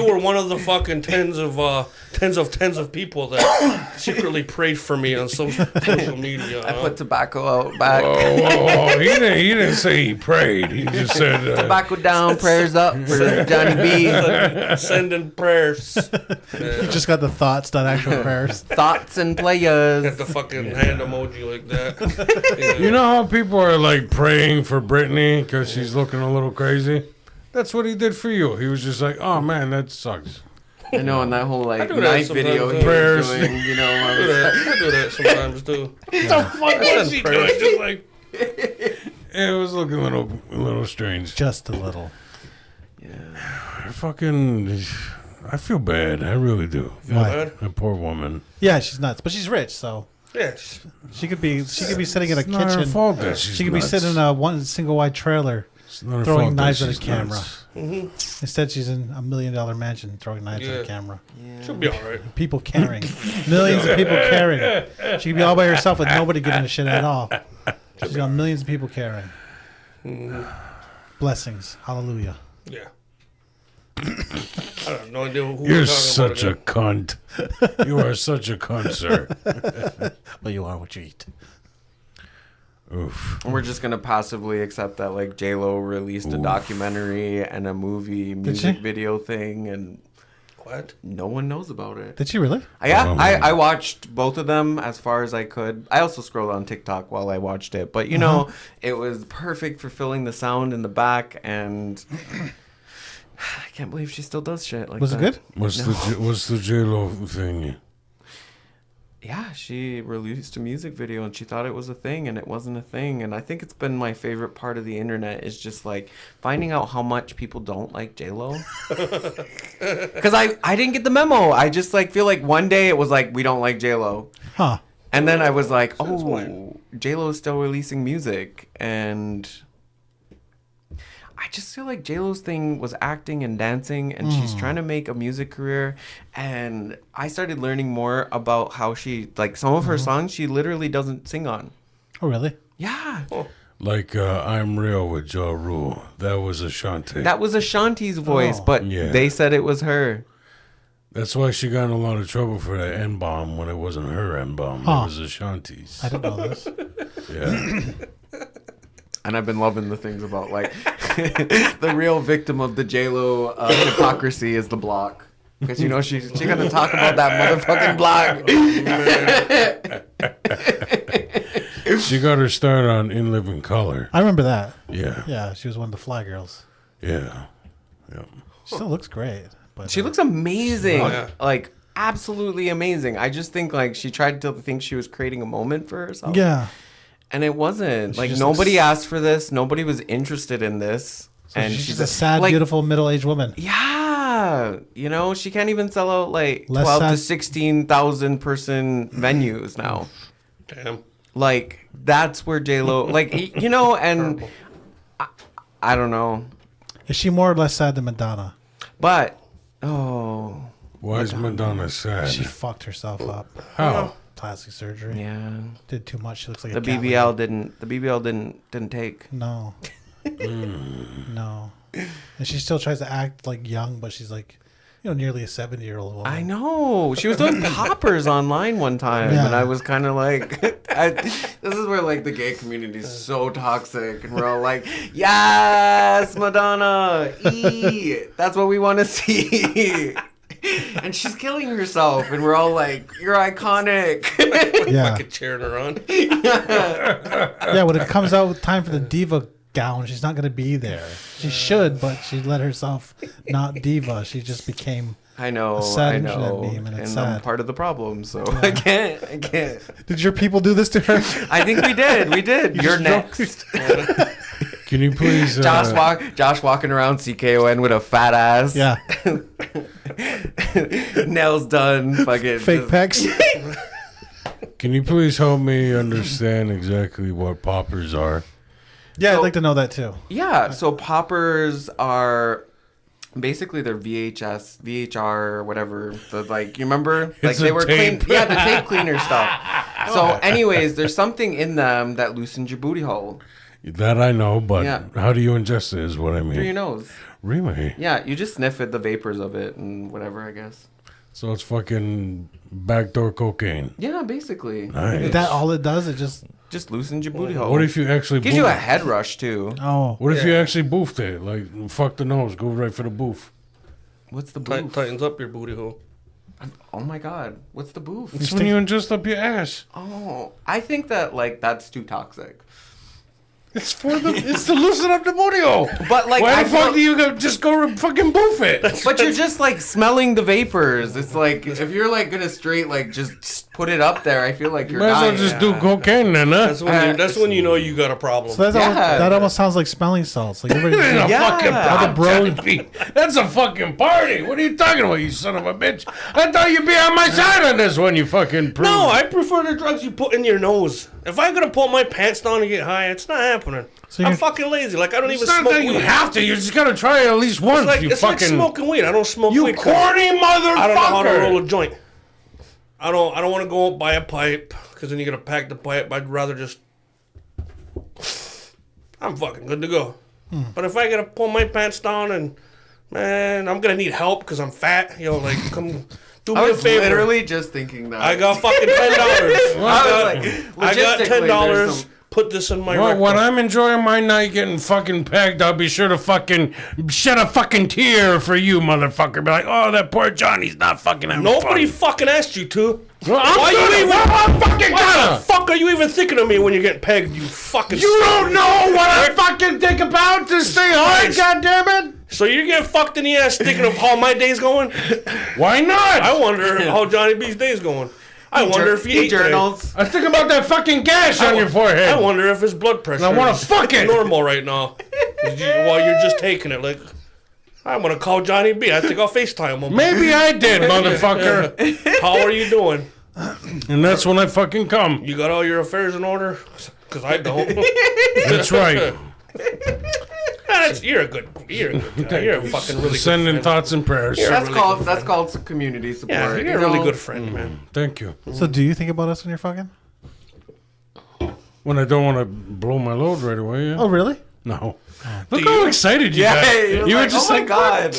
were one of the fucking tens of people that secretly prayed for me on social media. I put tobacco out back. Oh, he didn't say he prayed. He just said... Tobacco down, prayers up for Johnny B. Sending prayers. You just got the thoughts, not actual prayers. Thoughts and players. Got the fucking hand emoji like that. Yeah. You know how people are like praying for Brittany because she's looking a little crazy? That's what he did for you. He was just like, oh man, that sucks. I know, and that whole like do that knife sometimes, video he prayers. was doing, I do that sometimes too. What the fuck was he doing? Just like... It was looking a little strange. Just a little. Yeah. I feel bad. I really do. Why? That poor woman. Yeah, she's nuts, but she's rich, so Yes. She could be sitting in a It's not her kitchen. fault that she's She could be nuts. sitting in a one single wide trailer It's not her throwing fault that knives at a she's camera. nuts. Instead, she's in $1 million mansion throwing knives at Yeah. a camera. She'll be all right. People caring. Millions of people caring. She could be all by herself with nobody giving a shit at all. She's got millions of people caring. Blessings. Hallelujah. Yeah. I have no idea who You're we're talking about such a again. cunt. You are such a cunt, sir. Well, you are what you eat. Oof. We're just gonna passively accept that like J-Lo released a documentary and a movie music she? video thing, and What? no one knows about it. Did she really? I watched both of them as far as I could. I also scrolled on TikTok while I watched it, but you know, it was perfect for filling the sound in the back, and I can't believe she still does shit like Was that. it good? What's the J-Lo thing? Yeah, she released a music video and she thought it was a thing and it wasn't a thing. And I think it's been my favorite part of the internet is just like finding out how much people don't like J-Lo. Because I didn't get the memo. I just like feel like one day it was like, we don't like J-Lo. Huh. And then I was like, Since oh, when? J-Lo is still releasing music. And I just feel like J-Lo's thing was acting and dancing, and she's trying to make a music career. And I started learning more about how she, like some of her songs, she literally doesn't sing on. Oh, really? Yeah. Like I'm Real with Ja Rule. That was Ashanti. That was Ashanti's voice, Oh. but Yeah. they said it was her. That's why she got in a lot of trouble for that N-bomb when it wasn't her N-bomb. Huh. It was Ashanti's. I didn't know this. Yeah. And I've been loving the things about like the real victim of the J-Lo hypocrisy is the block. Because you know she's gonna talk about that motherfucking block. She got her start on In Living Color. I remember that. Yeah. Yeah, she was one of the Fly Girls. Yeah. Yeah. She still looks great. But She looks amazing. Oh, yeah. Like absolutely amazing. I just think like she tried to think she was creating a moment for herself. Yeah. And it wasn't. She Like just nobody looks- asked for this. Nobody was interested in this. So and she's just a sad, like, beautiful, middle-aged woman. Yeah, you know, she can't even sell out like Less 12 to sad- 16,000 person venues now. Damn. Like that's where J-Lo, like you know, and I don't know, Is she more or less sad than Madonna? but oh Why is Madonna sad? She fucked herself up. How? Plastic surgery. yeah, Did too much. She looks like the a cat BBL lady. didn't take. No. No. And she still tries to act like young, but she's like, nearly a 70-year-old woman. I know. She was doing poppers online one time, Yeah. and I was kind of like, this is where like the gay community is so toxic, and we're all like, yes, Madonna, that's what we want to see. And she's killing herself, and we're all like, you're iconic. Yeah. Fucking cheering her on. Yeah, when it comes out time for the diva gown, she's not going to be there. She should, but she let herself not diva. She just became... I know, A sad I internet know, meme, and it's I'm sad. part of the problem, so I can't. Did your people do this to her? I think we did. You're next. Can you please? Josh walking around CKON with a fat ass. Yeah. Nails done. Fucking Fake just- pecs. Can you please help me understand exactly what poppers are? Yeah, So- I'd like to know that too. Yeah, so poppers are basically they're VHS, VHR, whatever. The like you remember? Like It's they a were tape. clean. Yeah, the tape cleaner stuff. So anyways, there's something in them that loosens your booty hole That I know, but Yeah. how do you ingest it is what I mean. through your nose. Really? Yeah, you just sniff it, the vapors of it and whatever, I guess. So it's fucking backdoor cocaine. Yeah, basically. Nice. Is that all it does? It just loosens your booty hole. What if you actually gives you a boof- head rush too? oh. What if you Yeah. actually boofed it? Like, fuck the nose, go right for the boof. What's the boof? Tightens up your booty hole. Oh my god, what's the boof? It's when you ingest up your ass. Oh, I think that like that's too toxic. It's to loosen up the booty hole. But like, Why I the fuck feel- do you just go fucking boof it? But you're just like smelling the vapors. It's like if you're like gonna straight like just put it up there, I feel like you're Might as well dying. just do cocaine then, huh? That's when you know you got a problem. So that almost sounds like smelling salts. Like everybody, Ain't a Yeah. fucking Other party. That's a fucking party. What are you talking about, you son of a bitch? I thought you'd be on my side on this one, you fucking prude. No, I prefer the drugs you put in your nose. If I gotta pull my pants down and get high, it's not happening. So I'm you're- fucking lazy. Like I don't It's even not smoke that you weed. have to. You just gotta try it at least once, It's like, you it's like fucking... smoking weed. I don't smoke you weed. 'cause corny motherfucker! I don't know how to roll a joint. I don't want to go out buy a pipe because then you gotta pack the pipe. I'd rather just. I'm fucking good to go. But if I gotta pull my pants down and man, I'm gonna need help because I'm fat. Like come do me I a was favor. literally just thinking that. I got fucking $10. I was like, I got logistically, $10. there's some- Put this in my Well, rectum. when I'm enjoying my night getting fucking pegged, I'll be sure to fucking shed a fucking tear for you, motherfucker. Be like, oh, that poor Johnny's not fucking having Nobody fun. fucking asked you to. Well, I'm Why gonna- you even? I'm fucking Why the gonna. fuck are you even thinking of me when you're getting pegged? You fucking. You don't know what I fucking think about to stay hard, Christ. goddammit. So you're getting fucked in the ass thinking of how my day's going? Why not? I wonder how Johnny B's day's going. I wonder if he ate today. journals. I think about that fucking gash on your forehead. I wonder if his blood pressure I wanna is fuck it. normal right now. While you're just taking it. Like, I'm going to call Johnny B. I think I'll FaceTime him. Maybe I did, motherfucker. How are you doing? And that's when I fucking come. You got all your affairs in order? Because I don't. That's right. You're a good guy. You're a fucking really good Sending friend. thoughts and prayers. That's really called good that's called community support. Yeah, you're you a really know? good friend, man. Thank you. So do you think about us when you're fucking? When I don't want to blow my load right away, yeah. Oh, really? No. Look how excited you Yeah, got. he was You were like, just oh my like, god.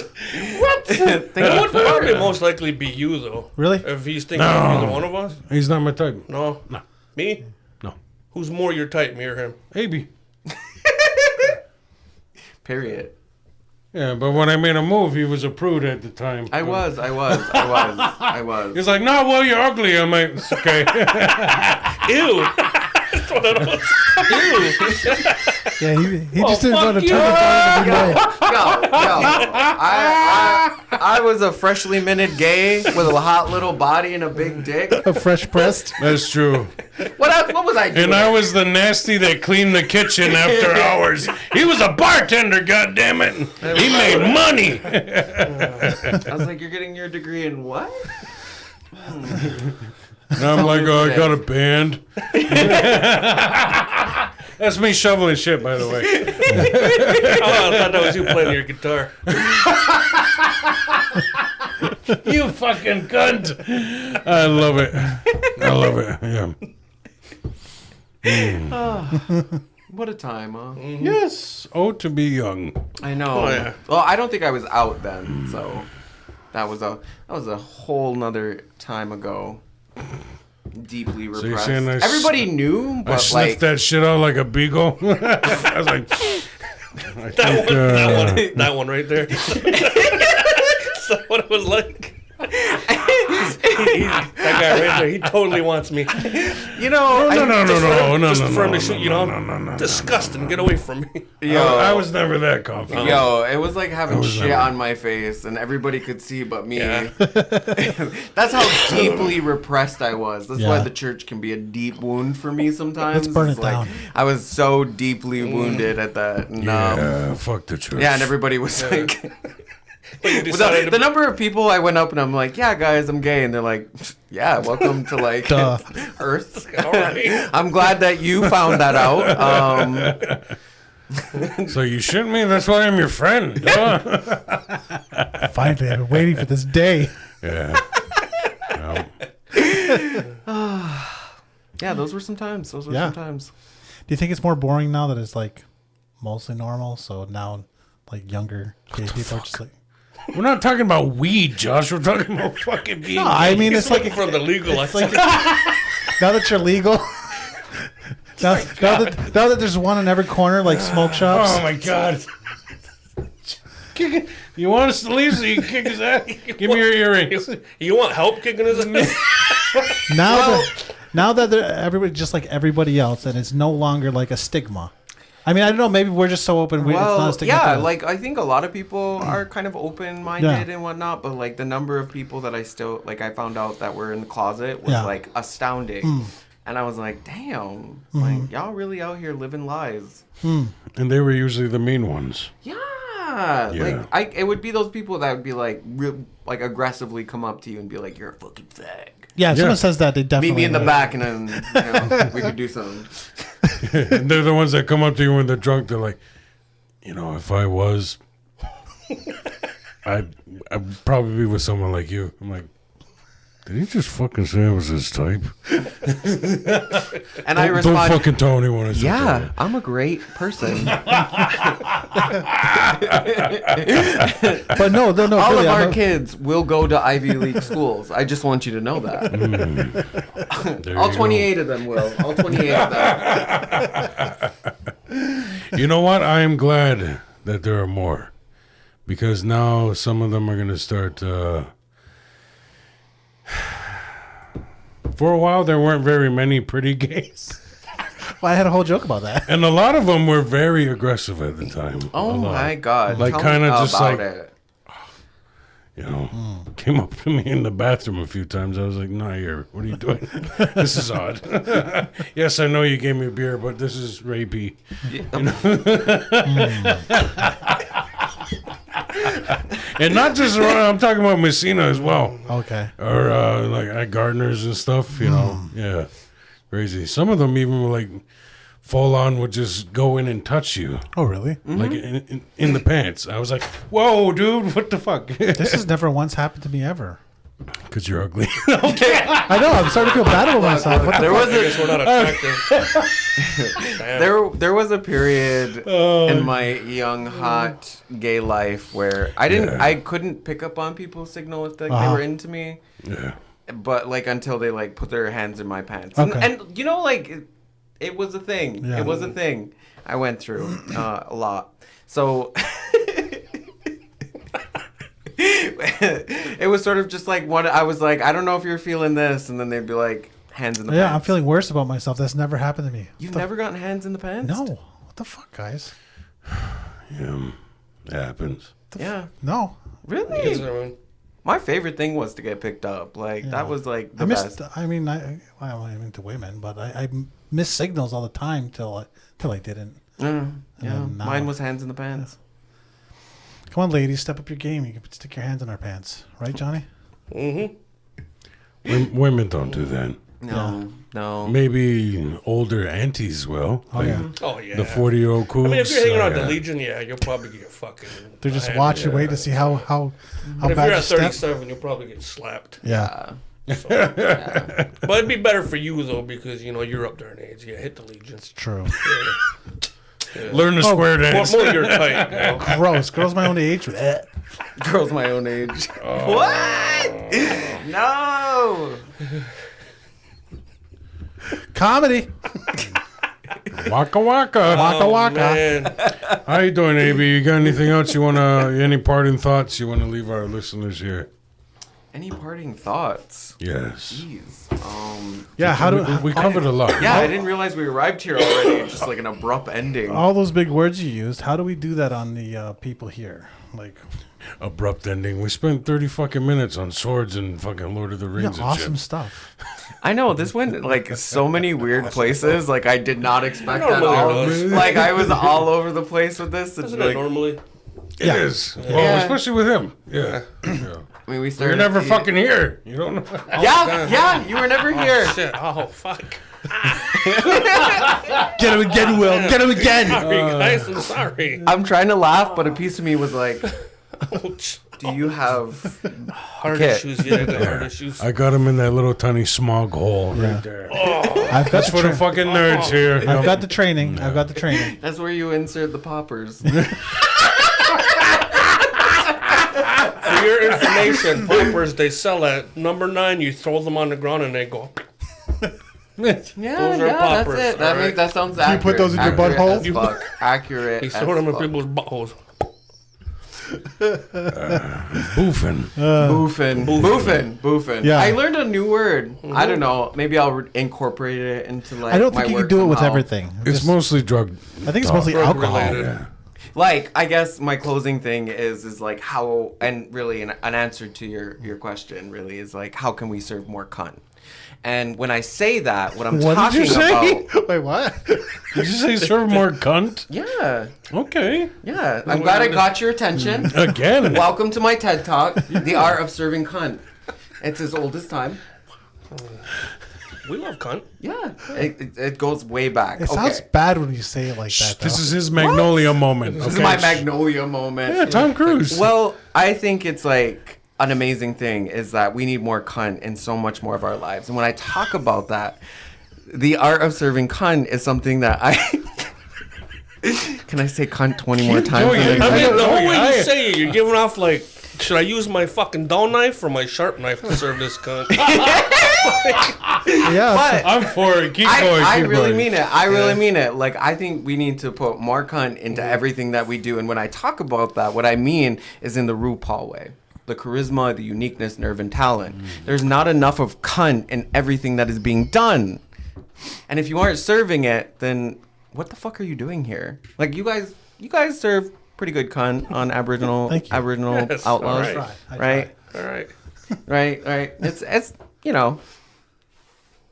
what? Thank It you would probably most likely be you, though. Really? If he's thinking of either one of us. He's not my type. No. No. Me? No. Who's more your type, me or him? Maybe. Period. Yeah, but when I made a move, he was a prude at the time. I was. He was like, no, well, you're ugly. I'm like, it's okay. Ew. That's what it was. Ew. Yeah, he just didn't want to fuck turn you. it down every day. I was a freshly minted gay with a hot little body and a big dick. A fresh pressed. That's true. What was I doing? And I was the nasty that cleaned the kitchen after hours. He was a bartender, goddammit. He made money. I was like, you're getting your degree in what? And I'm like, oh, I got a band. That's me shoveling shit, by the way. Oh, I thought that was you playing your guitar. You fucking cunt. I love it. I love it. Yeah. What a time, huh? Yes. Oh, to be young. I know. Oh, yeah. Well, I don't think I was out then, so that was a whole nother time ago. Deeply repressed. you're saying Everybody knew, I but sniffed like that shit out like a beagle. I was like, That one right there. That's what it was like. That guy right there, he totally wants me. you know, Just for him to shoot, you know, disgusting. Get away from me. I was never that confident. Yo, it was like having was shit never- on my face and everybody could see but me. Yeah. That's how deeply repressed I was. That's why Yeah. the church can be a deep wound for me sometimes. Let's burn It's it like, down. I was so deeply wounded at that. And, Yeah, fuck the church. and everybody was like... But you the, decided the number of people I went up and I'm like, yeah, guys, I'm gay. And they're like, yeah, welcome to like Duh. Earth. All right. I'm glad that you found that out. So you shit me? That's why I'm your friend. Duh. Finally, I've been waiting for this day. Yeah. Yeah, those were some times. Those were Yeah. some times. Do you think it's more boring now that it's like mostly normal? So now, like younger gay people are just like. We're not talking about weed, Josh. We're talking about fucking being. No, I mean it's like from the legal. it's like now that you're legal. now that there's one in every corner, like smoke shops. Oh my god. You want us to leave so you can kick his ass? Give me your earrings. You want help kicking his ass? Now that everybody just like everybody else, and it's no longer like a stigma. I mean, I don't know. Maybe we're just so open. It's not Well, a stigma yeah, to us. like I think a lot of people are kind of open-minded Yeah. and whatnot, but like the number of people that I found out that were in the closet was Yeah. like astounding. And I was like, damn, like y'all really out here living lies. And they were usually the mean ones. Yeah. Yeah. Like it would be those people that would be like aggressively come up to you and be like, you're a fucking fag. Yeah, if someone says that, they definitely Meet me in the back and then we could do something. And they're the ones that come up to you when they're drunk. They're like, if I was, I'd probably be with someone like you. I'm like, did he just fucking say I was his type? And I Don't respond, fucking tell anyone. It's yeah, I'm a great person. But no, All really, of our kids will go to Ivy League schools. I just want you to know that. There All you 28 of them will. All 28 of them. You know what? I am glad that there are more. Because now some of them are going to start... For a while, there weren't very many pretty gays. Well, I had a whole joke about that. And a lot of them were very aggressive at the time. Oh A lot. my God. Like Tell kind me of just about like, it. came up to me in the bathroom a few times. I was like, no, what are you doing? This is odd. Yes, I know you gave me beer, but this is rapey. And not just around, I'm talking about Messina as well. Okay. Or like at Gardeners and stuff, Yeah. Crazy. Some of them even were like full on would just go in and touch you. Oh, really? Like in the pants. I was like, whoa, dude, what the fuck? This has never once happened to me ever. Because you're ugly. I know. I'm starting to feel bad about myself. What the There fuck? was I guess we're not attractive. Damn. there was a period in my young hot gay life where I couldn't pick up on people's signal if they were into me. Yeah. But like until they like put their hands in my pants. Okay. And like it was a thing. Yeah. It was a thing I went through a lot. So it was sort of just like what I was like, I don't know if you're feeling this, and then they'd be like, hands in the Yeah, pants. I'm feeling worse about myself. That's never happened to me. You've never gotten hands in the pants? No. What the fuck, guys? Yeah. It happens. Yeah. No. Really? My favorite thing was to get picked up. Like that was like the best. I mean, I'm into women, but I miss signals all the time till I didn't. Yeah. then now- Mine was hands in the pants. Come on, ladies, step up your game. You can stick your hands in our pants, right, Johnny? Women don't do that. No. Maybe older aunties will. Oh, yeah. Oh, yeah. The 40-year-old cool. I mean, if you're hanging out at the Legion, yeah, you'll probably get fucking... They're just watching, waiting to see how But if bad you're you at step. 37, you'll probably get slapped. Yeah. But it'd be better for you, though, because, you're up there in age. Yeah, hit the Legion. True. Learn the square dance. More your type, Gross. Girls my own age. Girls my own age. What? No. Comedy. Waka waka. Waka waka. Man. How you doing, AB? You got anything else any parting thoughts you want to leave our listeners here? Any parting thoughts? Yes. Jeez. Yeah, how do We covered a lot. Yeah, I didn't realize we arrived here already. Just like an abrupt ending. all those big words you used? How do we do that on the people here? Like, Abrupt ending. We spent 30 fucking minutes on swords and fucking Lord of the Rings and awesome shit. stuff. I know this went like so many weird places. Like I did not expect that. Normally All, it does. like I was all over the place with this. It's Isn't it like, normally? It is. Well, Yeah. especially with him. Yeah. Yeah. I mean, we You're started. never fucking here. You don't know. Yeah, you were never here. Shit. Oh, fuck. Get him again, Will. Get him again. Sorry, guys. I'm sorry. I'm trying to laugh, but a piece of me was like, Ouch. "Do you have?" Hard Okay. issues. Yeah, I got hard issues. I got him in that little tiny smog hole right there. I've got That's the for the fucking nerds here. I've got the training. I've got the training. That's where you insert the poppers. For your information, poppers, they sell at number 9. You throw them on the ground and they go. Yeah, Those are poppers, that's it. That, alright? that sounds accurate. put those in your Accurate butthole? as fuck. Accurate. They as throw them in fuck. people's buttholes. Boofing. Boofing. Yeah. I learned a new word. I don't know. Maybe I'll incorporate it into like I don't my think you work can do it with somehow. everything. It's mostly drug. I think it's mostly talk. alcohol. related. Yeah. Like, I guess my closing thing is like how, and really an answer to your question really is like, how can we serve more cunt? And when I say that, what I'm What talking did you say? about, Wait, what? Did you say serve more cunt? yeah, Okay. yeah. I'm glad I got your attention. Again. Welcome to my TED Talk, The Art of Serving Cunt. It's as old as time. We love cunt. Yeah, it goes way back. It sounds bad when you say it like that, though. This is his Magnolia moment. This is okay? my Magnolia moment. Yeah, Tom Cruise. Well, I think it's like an amazing thing is that we need more cunt in so much more of our lives. And when I talk about that, the art of serving cunt is something that I... Can I say cunt 20 more times? doing it. I mean, the whole I- way you say it, you're giving off like, should I use my fucking dull knife or my sharp knife to serve this cunt? Yeah. But I'm for it. Keep going. I keep really going. mean it. I really mean it. Like, I think we need to put more cunt into everything that we do. And when I talk about that, what I mean is in the RuPaul way. The charisma, the uniqueness, nerve, and talent. There's not enough of cunt in everything that is being done. And if you aren't serving it, then what the fuck are you doing here? Like, you guys serve pretty good cunt on Aboriginal Thank you. Aboriginal Yes, Outlaws, all right. I right? All right. Right. It's you know,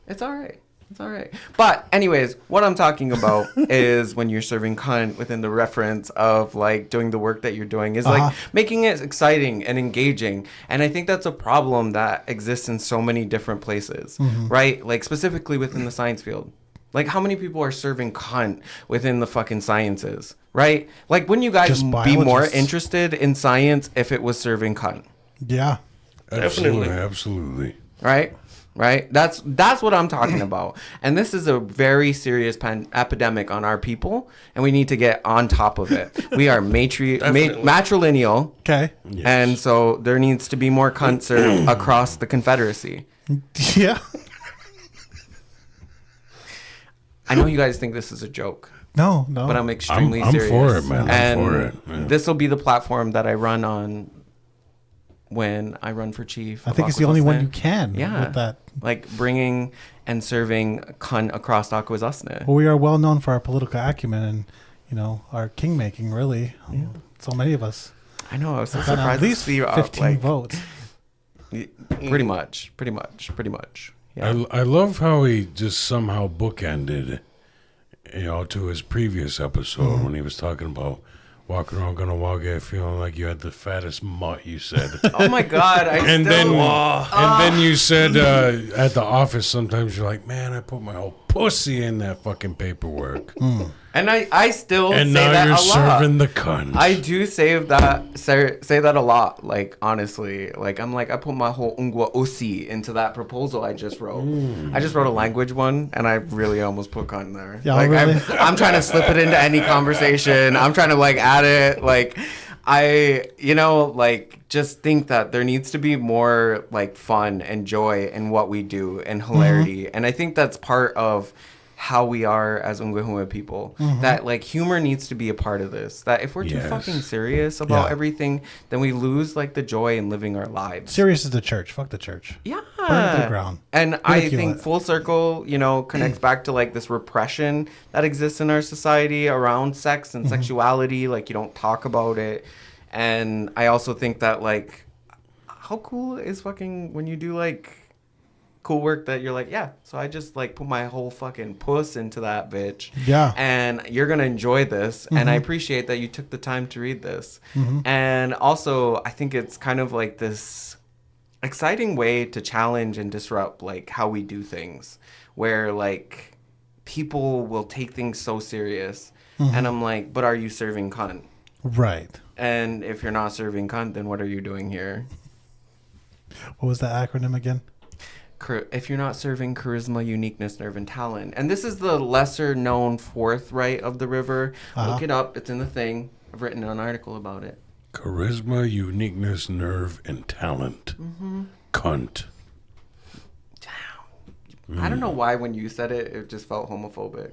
it's all right. It's all right. But anyways, what I'm talking about is when you're serving cunt within the reference of like doing the work that you're doing is like making it exciting and engaging. And I think that's a problem that exists in so many different places, right? Like specifically within the science field. Like how many people are serving cunt within the fucking sciences, right? Like wouldn't you guys Just be more biologists. interested in science if it was serving cunt? Yeah. Absolutely. Definitely. Absolutely. Right. That's what I'm talking about. And this is a very serious epidemic on our people, and we need to get on top of it. We are Definitely. matrilineal, Okay. Yes. and so there needs to be more cunt served across the Confederacy. Yeah. I know you guys think this is a joke, No. but I'm extremely I'm serious. for it, man. I'm And for it. Yeah. this will be the platform that I run on when I run for chief. I of think it's the only one you Akwesasne. can. Yeah. With that. Like bringing and serving cunt across Akwesasne. Well, we are well known for our political acumen and, our king making, really. So many of us. I know. I was so Got surprised at to least see 15 votes. Pretty much. Yeah. I love how he just somehow bookended, to his previous episode when he was talking about walking around Ganawage feeling like you had the fattest mutt, you said. Oh my God! And then you said at the office sometimes you're like, man, I put my whole pussy in that fucking paperwork. and I still And say now that you're a lot. serving the cunt. I do say that a lot. Like honestly, like I'm like I put my whole ungwa osi into that proposal I just wrote. I just wrote a language one, and I really almost put cunt in there. Yeah, like really? I'm trying to slip it into any conversation. I'm trying to like add it. Like I just think that there needs to be more like fun and joy in what we do and hilarity, and I think that's part of how we are as Ungwehuma people. That like humor needs to be a part of this. That if we're too Yes. fucking serious about Yeah. everything, then we lose like the joy in living our lives. Serious is the church. Fuck the church. Yeah. Burn it to the ground. And I Ridicule think it. full circle, connects back to like this repression that exists in our society around sex and sexuality. Like you don't talk about it. And I also think that like, how cool is fucking when you do like cool work that you're like, yeah, so I just like put my whole fucking puss into that bitch. Yeah. And you're going to enjoy this. And I appreciate that you took the time to read this. And also, I think it's kind of like this exciting way to challenge and disrupt like how we do things, where like people will take things so serious. And I'm like, but are you serving cunt? Right. And if you're not serving cunt, then what are you doing here? What was that acronym again? If you're not serving charisma, uniqueness, nerve, and talent. And this is the lesser known fourth right of the river. Look it up. It's in the thing. I've written an article about it. Charisma, uniqueness, nerve, and talent. Cunt. I don't know why when you said it, it just felt homophobic.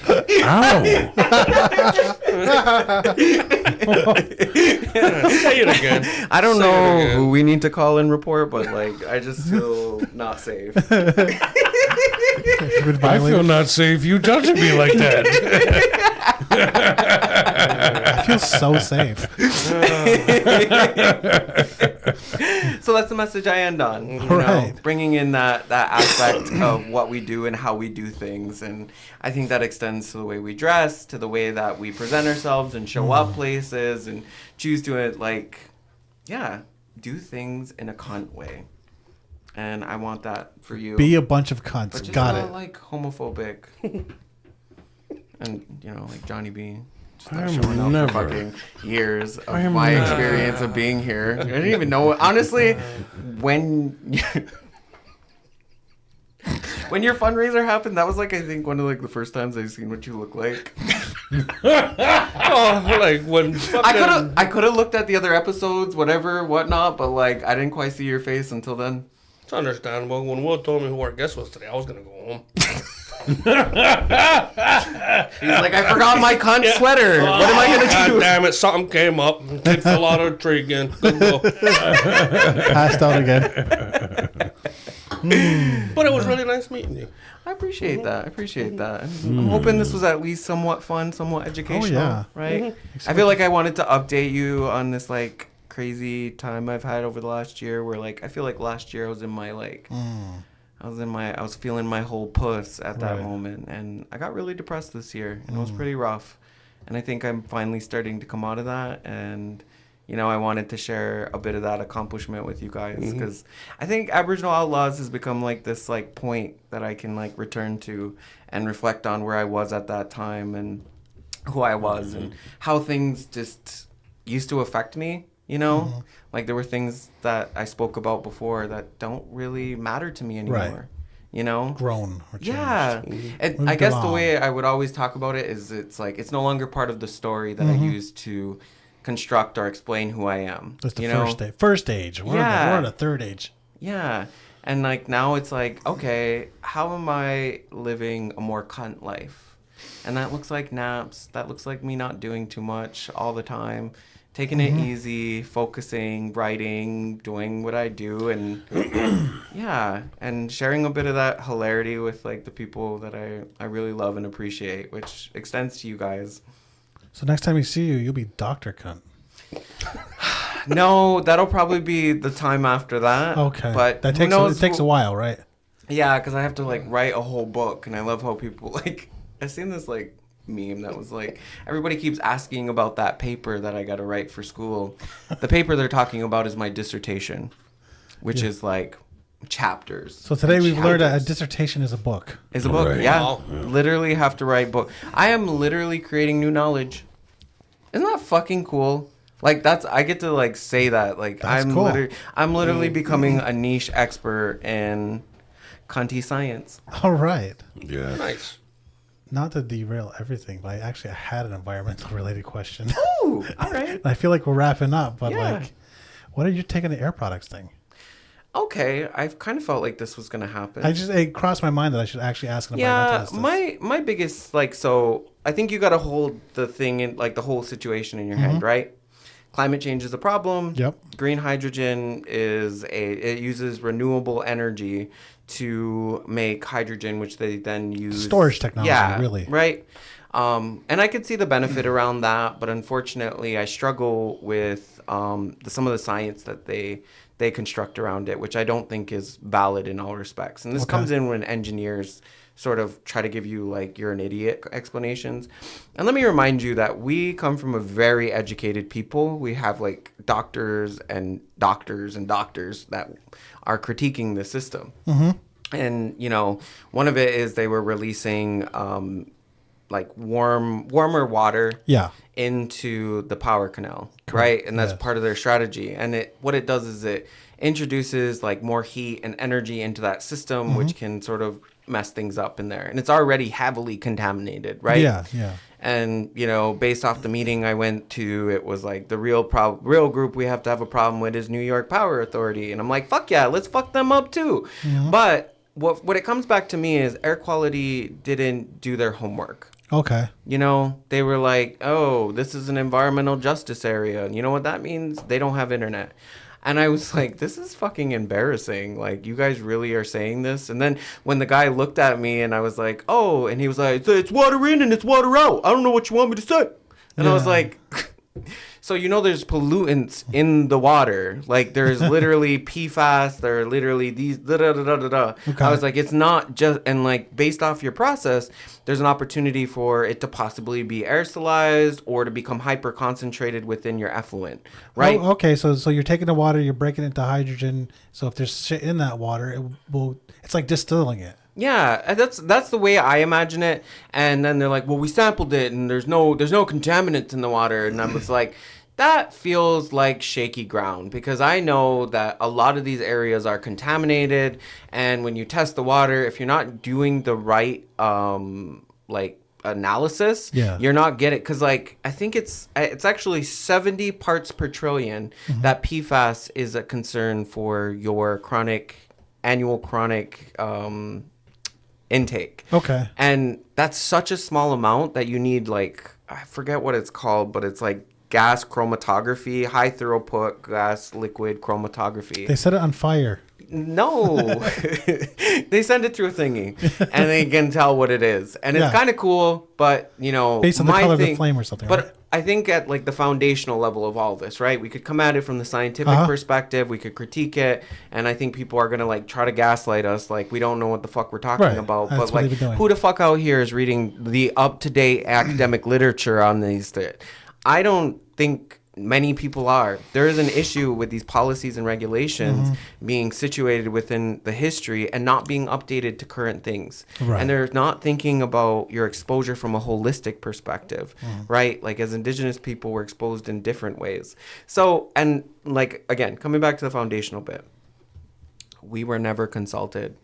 Ow. Say it again. I don't Say it know again. who we need to call and report, but like I just feel not safe. I feel not safe. You touching me like that. I feel so safe. So that's the message I end on. You know, Right. bringing in that aspect of what we do and how we do things, and I think that extends to the way we dress, to the way that we present ourselves and show up places, and choose to do things in a cunt way. And I want that for you. Be a bunch of but cunts. just Got not it. like homophobic. And like Johnny B. Just I not am showing up never. for fucking years I of am my never. experience of being here. I didn't even know. Honestly, when when your fundraiser happened, that was like I think one of like the first times I've seen what you look like. Oh, like when fucking... I could have looked at the other episodes, whatever, whatnot, but like I didn't quite see your face until then. It's understandable. When Will told me who our guest was today, I was gonna go home. He's like, I forgot my cunt sweater. What am I gonna God do? damn it! Something came up. Kid fell out of the tree again. Good go. Passed out again. But it was really nice meeting you. I appreciate that. I'm hoping this was at least somewhat fun, somewhat educational. yeah. Right? I feel like I wanted to update you on this like crazy time I've had over the last year where like I feel like last year I was in my like I was feeling my whole puss at that Right. moment, and I got really depressed this year, and it was pretty rough. And I think I'm finally starting to come out of that, and I wanted to share a bit of that accomplishment with you guys, because I think Aboriginal Outlaws has become like this like point that I can like return to and reflect on where I was at that time and who I was and how things just used to affect me. Like there were things that I spoke about before that don't really matter to me anymore. Right. Grown or changed. Yeah. And Moved I guess the along. way I would always talk about it is it's like it's no longer part of the story that I use to construct or explain who I am. That's the first stage. We're on the third age. Yeah. And like now it's like, okay, how am I living a more cunt life? And that looks like naps. That looks like me not doing too much all the time. Taking it easy, focusing, writing, doing what I do, and and sharing a bit of that hilarity with like the people that I really love and appreciate, which extends to you guys. So next time we see you, you'll be Dr. Cunt. No, that'll probably be the time after that. Okay. But that who knows? it takes a while, right? Yeah, because I have to like write a whole book, and I love how people like. I've seen this like meme that was like everybody keeps asking about that paper that I got to write for school. The paper they're talking about is my dissertation, which is like chapters. So today we've learned that a chapters. dissertation is a book. Is a book. Right. Yeah. Wow. Literally have to write book. I am literally creating new knowledge. Isn't that fucking cool? Like I get to like say that. Like That's I'm cool. I'm literally becoming a niche expert in cunty science. All right. Yeah. Nice. Not to derail everything, but I had an environmental related question. Ooh, all right. I feel like we're wrapping up, but Yeah. like, what are you taking the air products thing? Okay, I've kind of felt like this was gonna happen. It crossed my mind that I should actually ask an Yeah, environmentalist. my biggest so I think you got to hold the thing in like the whole situation in your head, right? Climate change is a problem. Yep. Green hydrogen it uses renewable energy to make hydrogen, which they then use Storage technology, Yeah, really. right. And I could see the benefit around that, but unfortunately, I struggle with some of the science that they construct around it, which I don't think is valid in all respects. And this comes in when engineers sort of try to give you like you're an idiot explanations. And let me remind you that we come from a very educated people. We have like doctors and doctors that are critiquing the system. And one of it is they were releasing like warmer water into the power canal, right? And that's part of their strategy. And what it does is it introduces like more heat and energy into that system, which can sort of mess things up in there. And it's already heavily contaminated, right? Yeah. And based off the meeting I went to, it was like the real group we have to have a problem with is New York Power Authority. And I'm like, fuck yeah, let's fuck them up too. But what it comes back to me is air quality didn't do their homework. Okay. You know, they were like, oh, this is an environmental justice area. And you know what that means? They don't have internet. And I was like, this is fucking embarrassing. Like, you guys really are saying this? And then when the guy looked at me and I was like, oh, and he was like, it's water in and it's water out. I don't know what you want me to say. And I was like, so you know there's pollutants in the water. Like, there's literally PFAS. There are literally these da-da-da-da-da-da. Okay. I was like, it's not just... And, like, based off your process, there's an opportunity for it to possibly be aerosolized or to become hyper-concentrated within your effluent, right? Oh, okay, so you're taking the water, you're breaking it into hydrogen. So if there's shit in that water, it's like distilling it. Yeah, and that's the way I imagine it. And then they're like, well, we sampled it and there's no contaminants in the water. And I was like, that feels like shaky ground, because I know that a lot of these areas are contaminated. And when you test the water, if you're not doing the right like analysis, you're not getting, because like I think it's actually 70 parts per trillion that PFAS is a concern for your annual chronic intake. Okay. And that's such a small amount that you need, like, I forget what it's called, but it's like gas chromatography, high throughput gas liquid chromatography. They set it on fire. No. They send it through a thingy and they can tell what it is. And it's kind of cool, but, you know, based on the color of the flame or something. But right? I think at like the foundational level of all this, right? We could come at it from the scientific perspective. We could critique it. And I think people are going to like try to gaslight us. Like, we don't know what the fuck we're talking about. That's but like, who the fuck out here is reading the up-to-date academic literature on these things? I don't think many people are. There is an issue with these policies and regulations being situated within the history and not being updated to current things. Right. And they're not thinking about your exposure from a holistic perspective, right? Like, as Indigenous people, we're exposed in different ways. So, and like, again, coming back to the foundational bit, we were never consulted.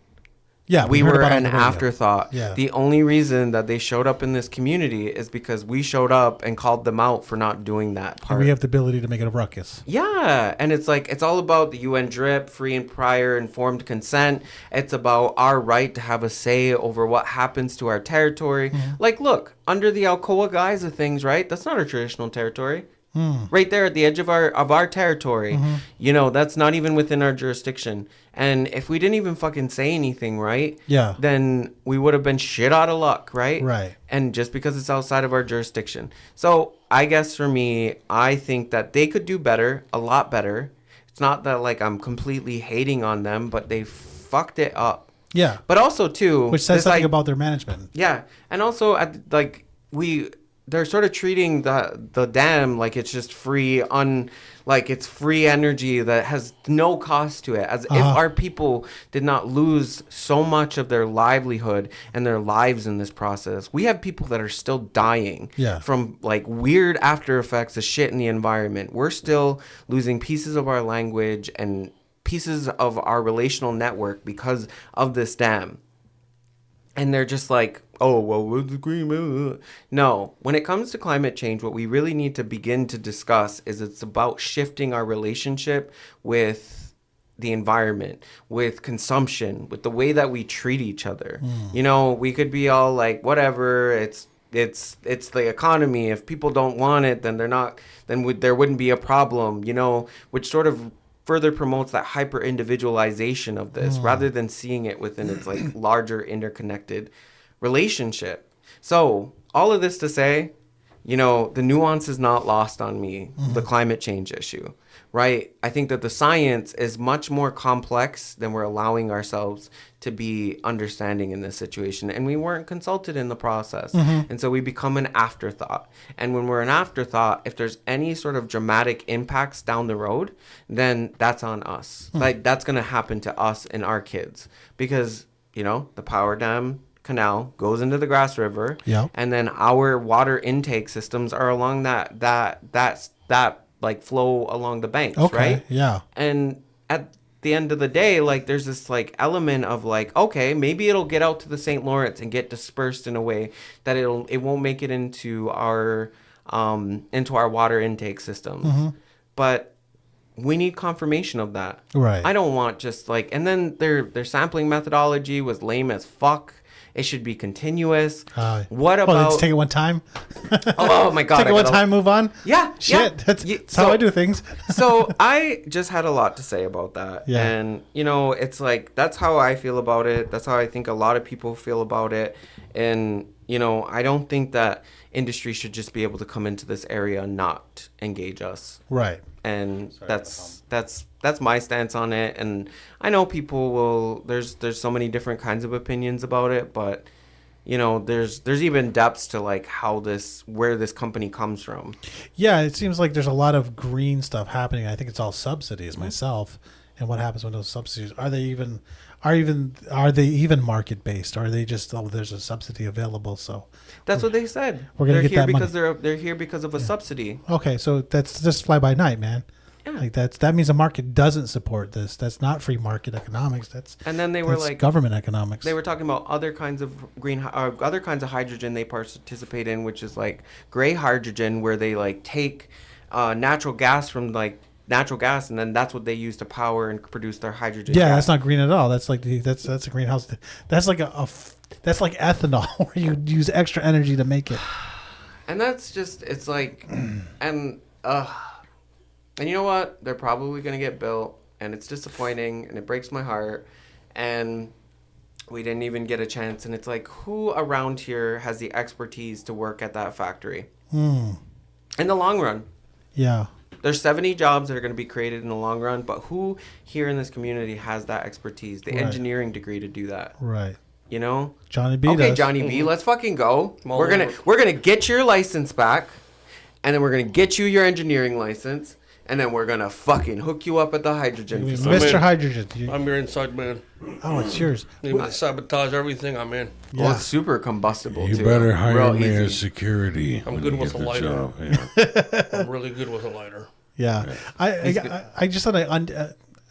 Yeah, we were an afterthought. Yeah. The only reason that they showed up in this community is because we showed up and called them out for not doing that part. And we have the ability to make it a ruckus. Yeah, and it's like, it's all about the UN DRIP, free and prior informed consent. It's about our right to have a say over what happens to our territory. Like, look, under the Alcoa guise of things, right? That's not our traditional territory. Right there at the edge of our territory. You know, that's not even within our jurisdiction. And if we didn't even fucking say anything, right? Yeah. Then we would have been shit out of luck, right? Right. And just because it's outside of our jurisdiction. So I guess for me, I think that they could do better, a lot better. It's not that like I'm completely hating on them, but they fucked it up. Yeah. But also too, which says something about their management. Yeah. And also they're sort of treating the dam like it's just free, like it's free energy that has no cost to it, as if our people did not lose so much of their livelihood and their lives in this process. We have people that are still dying from like weird after effects of shit in the environment. We're still losing pieces of our language and pieces of our relational network because of this dam. And they're just like, oh, well, what's the agreement? No, when it comes to climate change, what we really need to begin to discuss is it's about shifting our relationship with the environment, with consumption, with the way that we treat each other. You know, we could be all like, whatever, it's the economy. If people don't want it, then there wouldn't be a problem, you know, which sort of further promotes that hyper individualization of this rather than seeing it within its like larger interconnected relationship. So all of this to say, you know, the nuance is not lost on me, the climate change issue, right? I think that the science is much more complex than we're allowing ourselves to be understanding in this situation. And we weren't consulted in the process. And so we become an afterthought. And when we're an afterthought, if there's any sort of dramatic impacts down the road, then that's on us. Like, that's going to happen to us and our kids. Because, you know, the power dam canal goes into the Grass River, and then our water intake systems are along that like flow along the banks, right? Yeah. And at the end of the day, like, there's this like element of like, okay, maybe it'll get out to the St. Lawrence and get dispersed in a way that it won't make it into our water intake systems. But we need confirmation of that. Right. I don't want just like, and then their sampling methodology was lame as fuck. It should be continuous. What Well, about? let's take it one time. Oh my god! Take it one time, move on. Yeah, Shit, that's how I do things. So I just had a lot to say about that. Yeah. And, it's like, that's how I feel about it. That's how I think a lot of people feel about it. And, I don't think that industry should just be able to come into this area and not engage us. Right. And that's my stance on it. And I know people will, there's so many different kinds of opinions about it, but there's even depths to like where this company comes from. Yeah, it seems like there's a lot of green stuff happening. I think it's all subsidies myself. And what happens when those subsidies are they even market based? Or are they just there's a subsidy available? So that's what they said. We're gonna they're get here that because money. they're here because of a subsidy. Okay, so that's just fly by night, man. Yeah. Like that means the market doesn't support this. That's not free market economics. And then they were like government economics. They were talking about other kinds of other kinds of hydrogen they participate in, which is like gray hydrogen, where they like take natural gas from like natural gas, and then that's what they use to power and produce their hydrogen. Yeah, gas. that's not green at all. That's like that's a greenhouse. That's like that's like ethanol, where you use extra energy to make it. And that's just it's like, and you know what? They're probably gonna get built, and it's disappointing, and it breaks my heart, and we didn't even get a chance. And it's like, who around here has the expertise to work at that factory? In the long run. Yeah. There's 70 jobs that are going to be created in the long run, but who here in this community has that expertise, the engineering degree to do that? Right. Johnny B. Okay, does. Johnny B. Let's fucking go. We're gonna get your license back, and then we're gonna get you your engineering license, and then we're gonna fucking hook you up at the hydrogen facility. Mr. Hydrogen. I'm your inside man. Oh, it's yours. Need me to sabotage everything, I'm in. Well, it's super combustible, You too. better hire Real me easy. as security. I'm when good you with get a the lighter. job, yeah. I'm really good with a lighter. Yeah. I just thought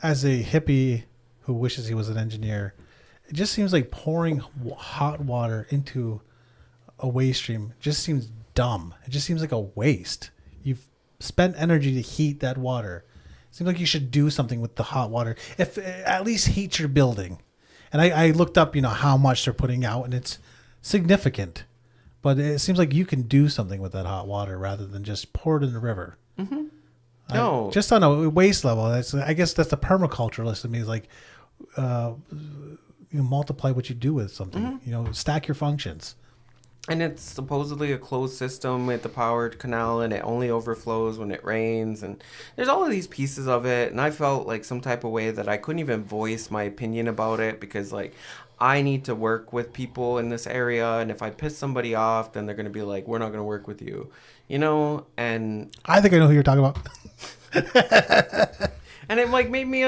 as a hippie who wishes he was an engineer, it just seems like pouring hot water into a waste stream just seems dumb. It just seems like a waste. You've spent energy to heat that water. It seems like you should do something with the hot water. If at least heat your building. And I looked up, how much they're putting out, and it's significant. But it seems like you can do something with that hot water rather than just pour it in the river. Mm-hmm. No. Just on a waste level. I guess that's the permaculturalist in me. Is like, multiply what you do with something. Stack your functions. And it's supposedly a closed system with the powered canal, and it only overflows when it rains. And there's all of these pieces of it. And I felt like some type of way that I couldn't even voice my opinion about it because, like, I need to work with people in this area. And if I piss somebody off, then they're going to be like, we're not going to work with you. And I think I know who you're talking about. And it made me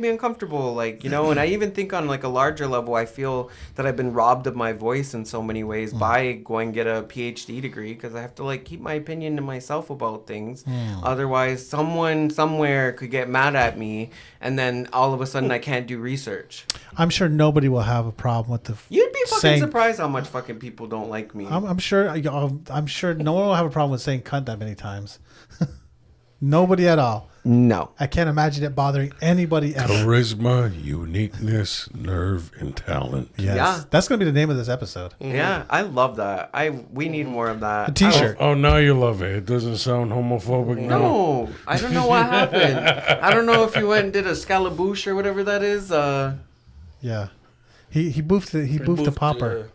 uncomfortable, and I even think on like a larger level, I feel that I've been robbed of my voice in so many ways by going get a PhD degree because I have to keep my opinion to myself about things. Otherwise, someone somewhere could get mad at me, and then all of a sudden I can't do research. I'm sure nobody will have a problem with the. You'd be fucking surprised how much fucking people don't like me. I'm sure no one will have a problem with saying cunt that many times. Nobody at all. No. I can't imagine it bothering anybody ever. Charisma, uniqueness, nerve, and talent. Yes. Yeah. That's going to be the name of this episode. Yeah, I love that. We need more of that. A t-shirt. Oh, now you love it. It doesn't sound homophobic now. No, I don't know what happened. I don't know if you went and did a scalabouche or whatever that is. Yeah. He boofed the popper.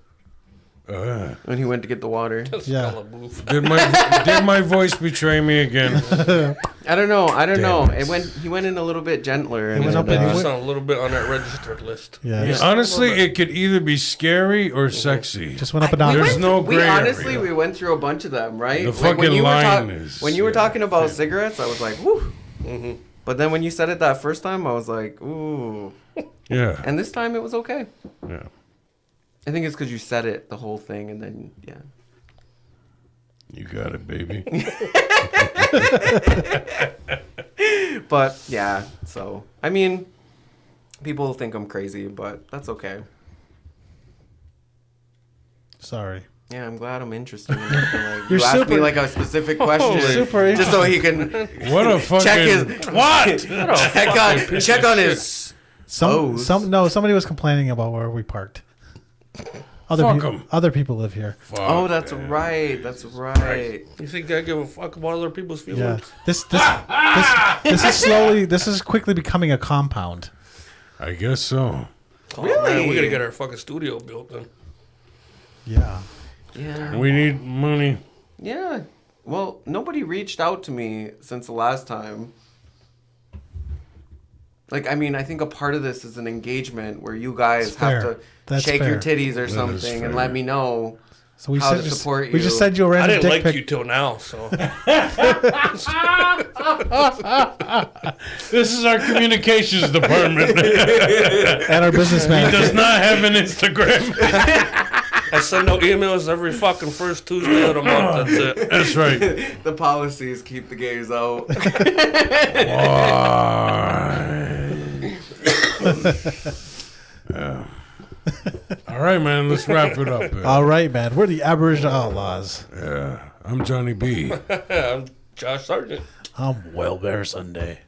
When he went to get the water. Yeah. Did my voice betray me again? I don't know. Damn it. He went in a little bit gentler. And He went up and You sound a little bit on that registered list. Yeah. Honestly, it could either be scary or sexy. Just went up and down. There's no gray area. We went through a bunch of them, right? The fucking line is... When you were talking about cigarettes, I was like, woo. Mm-hmm. But then when you said it that first time, I was like, ooh. Yeah. And this time it was okay. Yeah. I think it's because you said it, the whole thing, and then, yeah. You got it, baby. But, yeah, so, I mean, people think I'm crazy, but that's okay. Sorry. Yeah, I'm glad I'm interested. You You're asked me super- a specific question, Super just so he can What a fucking... check his What? check on his. Somebody was complaining about where we parked. Fuck 'em. Other people live here. Fuck Oh, that's them. right. That's right. You think I give a fuck about other people's Yeah. feelings? This is quickly becoming a compound. I guess so. Oh, Really? man, we gotta get our fucking studio built then. Yeah. Yeah. We need money. Yeah. Well, nobody reached out to me since the last time. Like, I mean, I think a part of this is an engagement where you guys That's have fair. to That's shake your fair. titties or is something and fair. let me know. So we How to just support we just you. send you a I random didn't dick like pic. you till now, so This is our communications department. And our business He manager. does not have an Instagram. I send out emails every fucking first Tuesday of the month. That's it. That's right. The policies keep the gays out. Yeah. All right, man. Let's wrap it up. All right, man. We're the Aboriginal Outlaws. Yeah. I'm Johnny B. I'm Josh Sargent. I'm Well Bear Sunday.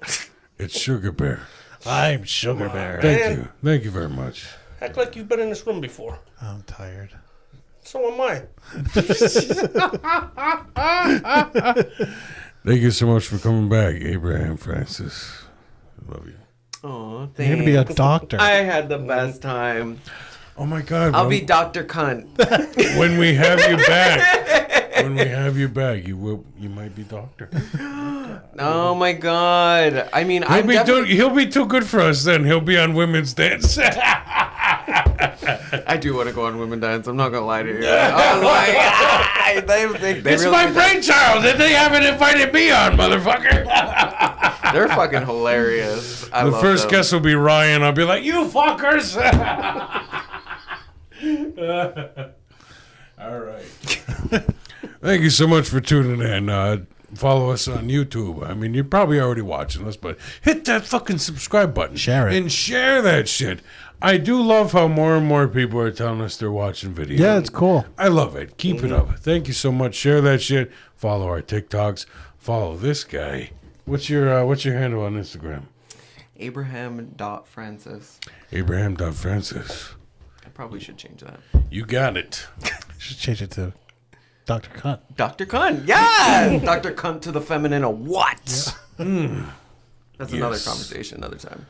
It's Sugar Bear. I'm Sugar Bear. Thank you. Thank you very much. Act like you've been in this room before. I'm tired. So am I. Thank you so much for coming back, Abraham Francis. I love you. Oh, You're gonna be a doctor. I had the best time. Oh my God. I'll well, be Dr. Cunt. when we have you back, you might be doctor. Oh my God. I mean, He'll be too good for us then. He'll be on Women's Dance. I do want to go on Women Dance. I'm not gonna lie to you. I was like, they It's really, my brainchild, and they haven't invited me on, motherfucker. They're fucking hilarious. I The love first them. guest will be Ryan. I'll be like, you fuckers. All right. Thank you so much for tuning in. Follow us on YouTube. I mean, you're probably already watching us, but hit that fucking subscribe button. Share it. And share that shit. I do love how more and more people are telling us they're watching videos. Yeah, it's cool. I love it. Keep it up. Thank you so much. Share that shit. Follow our TikToks. Follow this guy. What's your handle on Instagram? Abraham.Francis. Abraham.Francis. I probably should change that. You got it. Should change it to Dr. Cunt. Dr. Cunt. Yeah! Dr. Cunt to the feminine of what? That's another Yes. conversation another time.